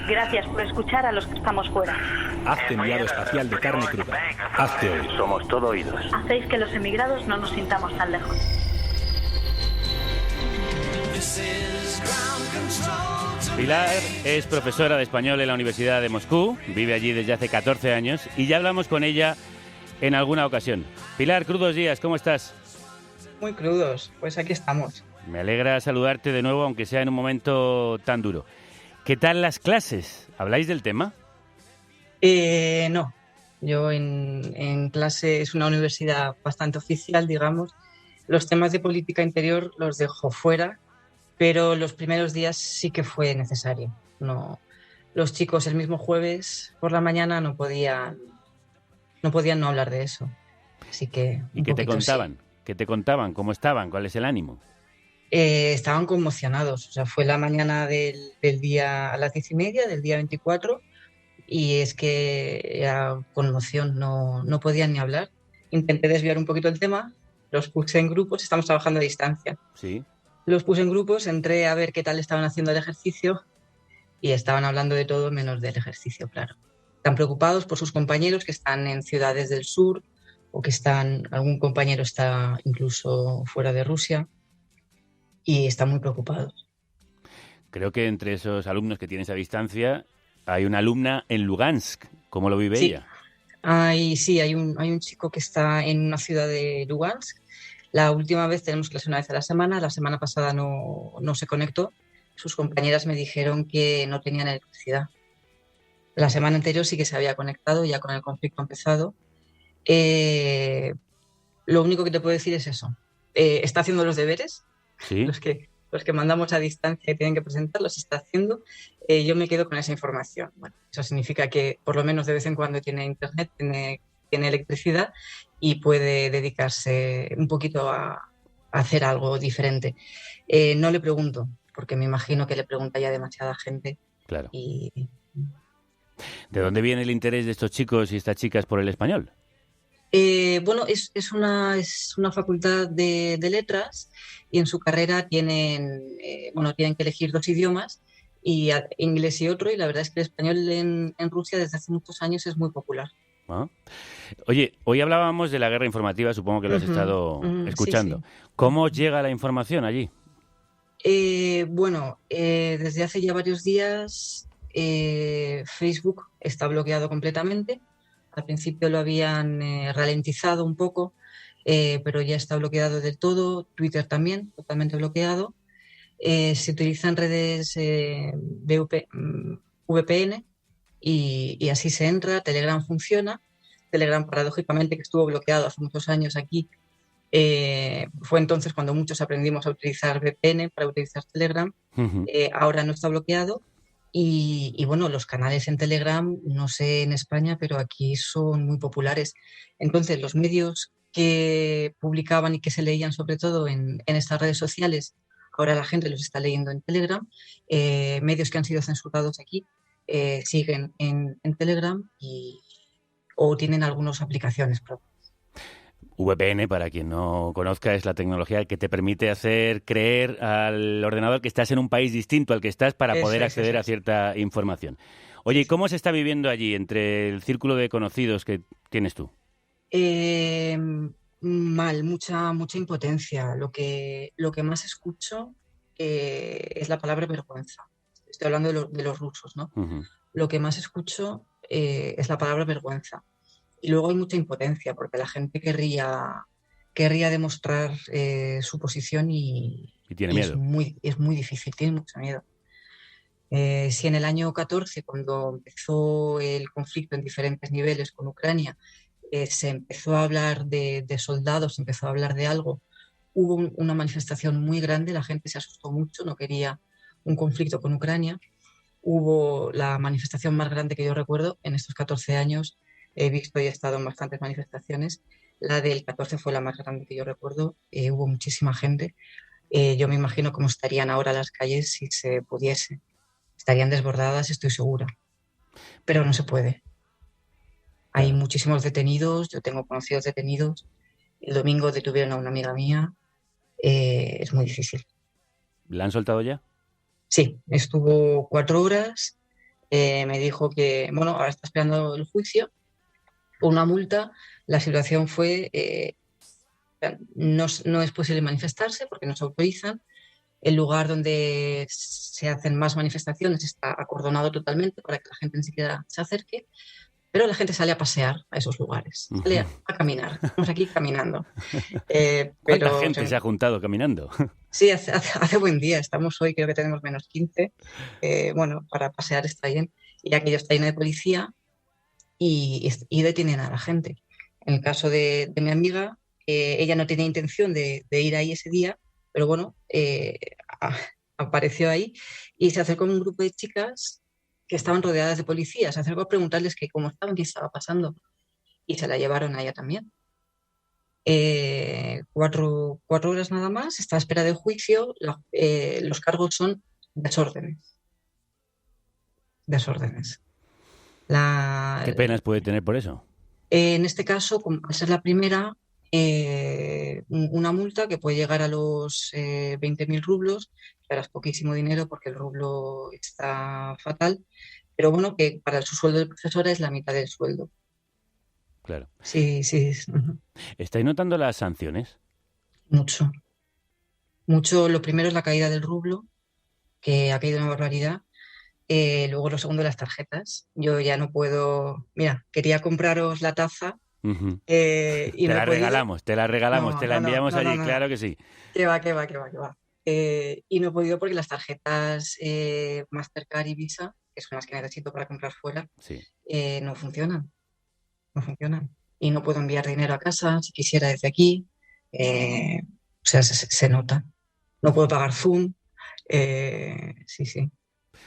Gracias por escuchar a los que estamos fuera. Hazte enviado espacial de Carne Cruda. Hazte oír. Somos todo oídos. Hacéis que los emigrados no nos sintamos tan lejos. Pilar es profesora de español en la Universidad de Moscú, vive allí desde hace 14 años y ya hablamos con ella en alguna ocasión. Pilar, crudos días, ¿cómo estás? Muy crudos, pues aquí estamos. Me alegra saludarte de nuevo, aunque sea en un momento tan duro. ¿Qué tal las clases? ¿Habláis del tema? No, yo en clase es una universidad bastante oficial, digamos. Los temas de política interior los dejo fuera, pero los primeros días sí que fue necesario. No, los chicos el mismo jueves por la mañana no podían no hablar de eso. Así que ¿Y qué te contaban? Sí. ¿Qué te contaban? ¿Cómo estaban? ¿Cuál es el ánimo? Estaban conmocionados. O sea, fue la mañana del día a las 10:30 del día 24 y es que era conmoción, no podían ni hablar. Intenté desviar un poquito el tema, los puse en grupos, estamos trabajando a distancia. Sí. Los puse en grupos, entré a ver qué tal estaban haciendo el ejercicio y estaban hablando de todo menos del ejercicio, claro. Están preocupados por sus compañeros que están en ciudades del sur o que algún compañero está incluso fuera de Rusia y están muy preocupados. Creo que entre esos alumnos que tienes a distancia hay una alumna en Lugansk. ¿Cómo lo vive ella? Hay un chico que está en una ciudad de Lugansk. La última vez tenemos clase una vez a la semana pasada no se conectó. Sus compañeras me dijeron que no tenían electricidad. La semana anterior sí que se había conectado, ya con el conflicto empezado. Lo único que te puedo decir es eso. Está haciendo los deberes, ¿sí? los que mandamos a distancia y tienen que presentar, los está haciendo. Yo me quedo con esa información. Bueno, eso significa que por lo menos de vez en cuando tiene internet, tiene electricidad y puede dedicarse un poquito a hacer algo diferente. No le pregunto, porque me imagino que le pregunta ya demasiada gente. Claro. Y... ¿De dónde viene el interés de estos chicos y estas chicas por el español? Bueno, es una facultad de letras y en su carrera tienen que elegir 2 idiomas, inglés y otro, y la verdad es que el español en Rusia desde hace muchos años es muy popular. ¿Ah? Oye, hoy hablábamos de la guerra informativa, supongo que lo has estado escuchando. Sí. ¿Cómo llega la información allí? Desde hace ya varios días Facebook está bloqueado completamente. Al principio lo habían ralentizado un poco, pero ya está bloqueado del todo. Twitter también, totalmente bloqueado. Se utilizan redes VPN y así se entra. Telegram funciona. Telegram, paradójicamente, que estuvo bloqueado hace muchos años aquí, fue entonces cuando muchos aprendimos a utilizar VPN para utilizar Telegram. Uh-huh. Ahora no está bloqueado. Y bueno, los canales en Telegram, no sé en España, pero aquí son muy populares. Entonces, los medios que publicaban y que se leían sobre todo en estas redes sociales, ahora la gente los está leyendo en Telegram. Medios que han sido censurados aquí siguen en Telegram o tienen algunas aplicaciones propias. VPN, para quien no conozca, es la tecnología que te permite hacer creer al ordenador que estás en un país distinto al que estás para poder acceder a cierta información. Oye, ¿y cómo se está viviendo allí entre el círculo de conocidos que tienes tú? Mal, mucha impotencia. Lo que más escucho es la palabra vergüenza. Estoy hablando de los rusos, ¿no? Uh-huh. Lo que más escucho es la palabra vergüenza. Y luego hay mucha impotencia, porque la gente querría demostrar su posición y tiene miedo. Es muy difícil, tiene mucho miedo. Si en el año 14, cuando empezó el conflicto en diferentes niveles con Ucrania, se empezó a hablar de soldados, se empezó a hablar de algo, hubo una manifestación muy grande, la gente se asustó mucho, no quería un conflicto con Ucrania. Hubo la manifestación más grande que yo recuerdo en estos 14 años. He visto y he estado en bastantes manifestaciones. La del 14 fue la más grande que yo recuerdo. Hubo muchísima gente. Yo me imagino cómo estarían ahora las calles si se pudiese. Estarían desbordadas, estoy segura. Pero no se puede. Hay muchísimos detenidos. Yo tengo conocidos detenidos. El domingo detuvieron a una amiga mía. Es muy difícil. ¿La han soltado ya? Sí, estuvo 4 horas. Me dijo que, bueno, ahora está esperando el juicio. Una multa. La situación fue no es posible manifestarse porque no se autorizan. El lugar donde se hacen más manifestaciones está acordonado totalmente para que la gente ni siquiera se acerque, pero la gente sale a pasear a esos lugares, sale a caminar. Estamos aquí caminando. ¿Cuánta gente se ha juntado caminando? Sí, hace buen día. Estamos hoy, creo que tenemos menos 15. Bueno, para pasear está bien. Y aquello está lleno de policía y detienen a la gente. En el caso de mi amiga, ella no tenía intención de ir ahí ese día, pero bueno, apareció ahí y se acercó un grupo de chicas que estaban rodeadas de policías. Se acercó a preguntarles que cómo estaban, qué estaba pasando, y se la llevaron a ella también. 4 horas nada más, está a espera del juicio. Los cargos son desórdenes. ¿Qué penas puede tener por eso? En este caso, al ser la primera, una multa que puede llegar a los 20.000 rublos, que ahora es poquísimo dinero porque el rublo está fatal, pero bueno, que para su sueldo de profesora es la mitad del sueldo. Claro. Sí. ¿Estáis notando las sanciones? Mucho. Lo primero es la caída del rublo, que ha caído una barbaridad. Luego lo segundo, las tarjetas. Yo ya no puedo... Mira, quería compraros la taza. Uh-huh. Y te la regalamos, te la enviamos allí, claro que sí. Que va. Y no he podido porque las tarjetas Mastercard y Visa, que son las que necesito para comprar fuera, sí. No funcionan. Y no puedo enviar dinero a casa si quisiera desde aquí. O sea, se nota. No puedo pagar Zoom. Sí.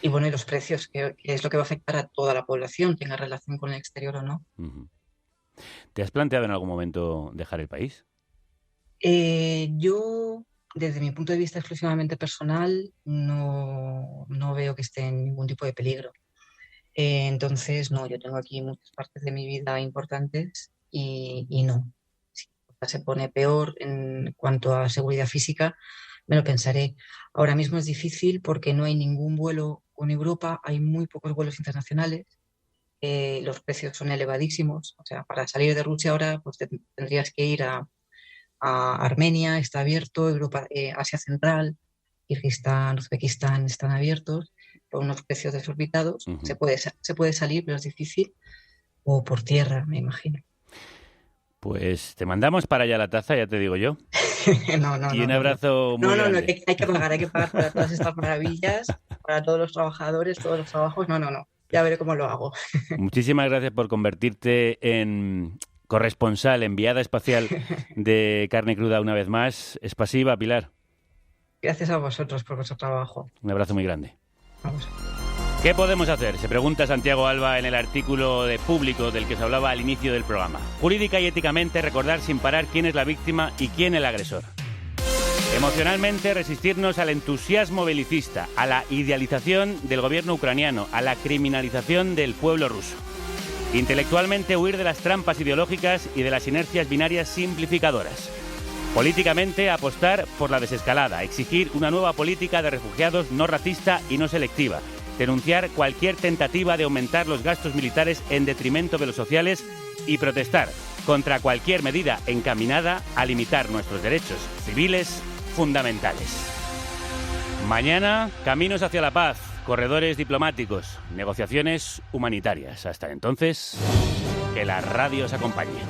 Y bueno, y los precios, que es lo que va a afectar a toda la población, tenga relación con el exterior o no. Uh-huh. ¿Te has planteado en algún momento dejar el país? Yo, desde mi punto de vista exclusivamente personal, no veo que esté en ningún tipo de peligro. Entonces, no, yo tengo aquí muchas partes de mi vida importantes y no. Si se pone peor en cuanto a seguridad física, me lo pensaré. Ahora mismo es difícil porque no hay ningún vuelo con Europa, hay muy pocos vuelos internacionales. Los precios son elevadísimos. O sea, para salir de Rusia ahora pues tendrías que ir a Armenia, está abierto, Europa, Asia Central, Kirguistán, Uzbekistán están abiertos por unos precios desorbitados. Uh-huh. Se puede salir, pero es difícil. O por tierra, me imagino. Pues te mandamos para allá la taza, ya te digo yo. No. Y un abrazo muy grande. No, hay que pagar para todas estas maravillas, para todos los trabajadores, todos los trabajos. No. Ya veré cómo lo hago. Muchísimas gracias por convertirte en corresponsal, enviada espacial de Carne Cruda una vez más. Spasiba, Pilar. Gracias a vosotros por vuestro trabajo. Un abrazo muy grande. Vamos. ¿Qué podemos hacer?, se pregunta Santiago Alba en el artículo de Público del que se hablaba al inicio del programa. Jurídica y éticamente recordar sin parar quién es la víctima y quién el agresor. Emocionalmente resistirnos al entusiasmo belicista, a la idealización del gobierno ucraniano, a la criminalización del pueblo ruso. Intelectualmente huir de las trampas ideológicas y de las inercias binarias simplificadoras. Políticamente apostar por la desescalada, exigir una nueva política de refugiados no racista y no selectiva. Denunciar cualquier tentativa de aumentar los gastos militares en detrimento de los sociales y protestar contra cualquier medida encaminada a limitar nuestros derechos civiles fundamentales. Mañana, caminos hacia la paz, corredores diplomáticos, negociaciones humanitarias. Hasta entonces, que la radio os acompañe.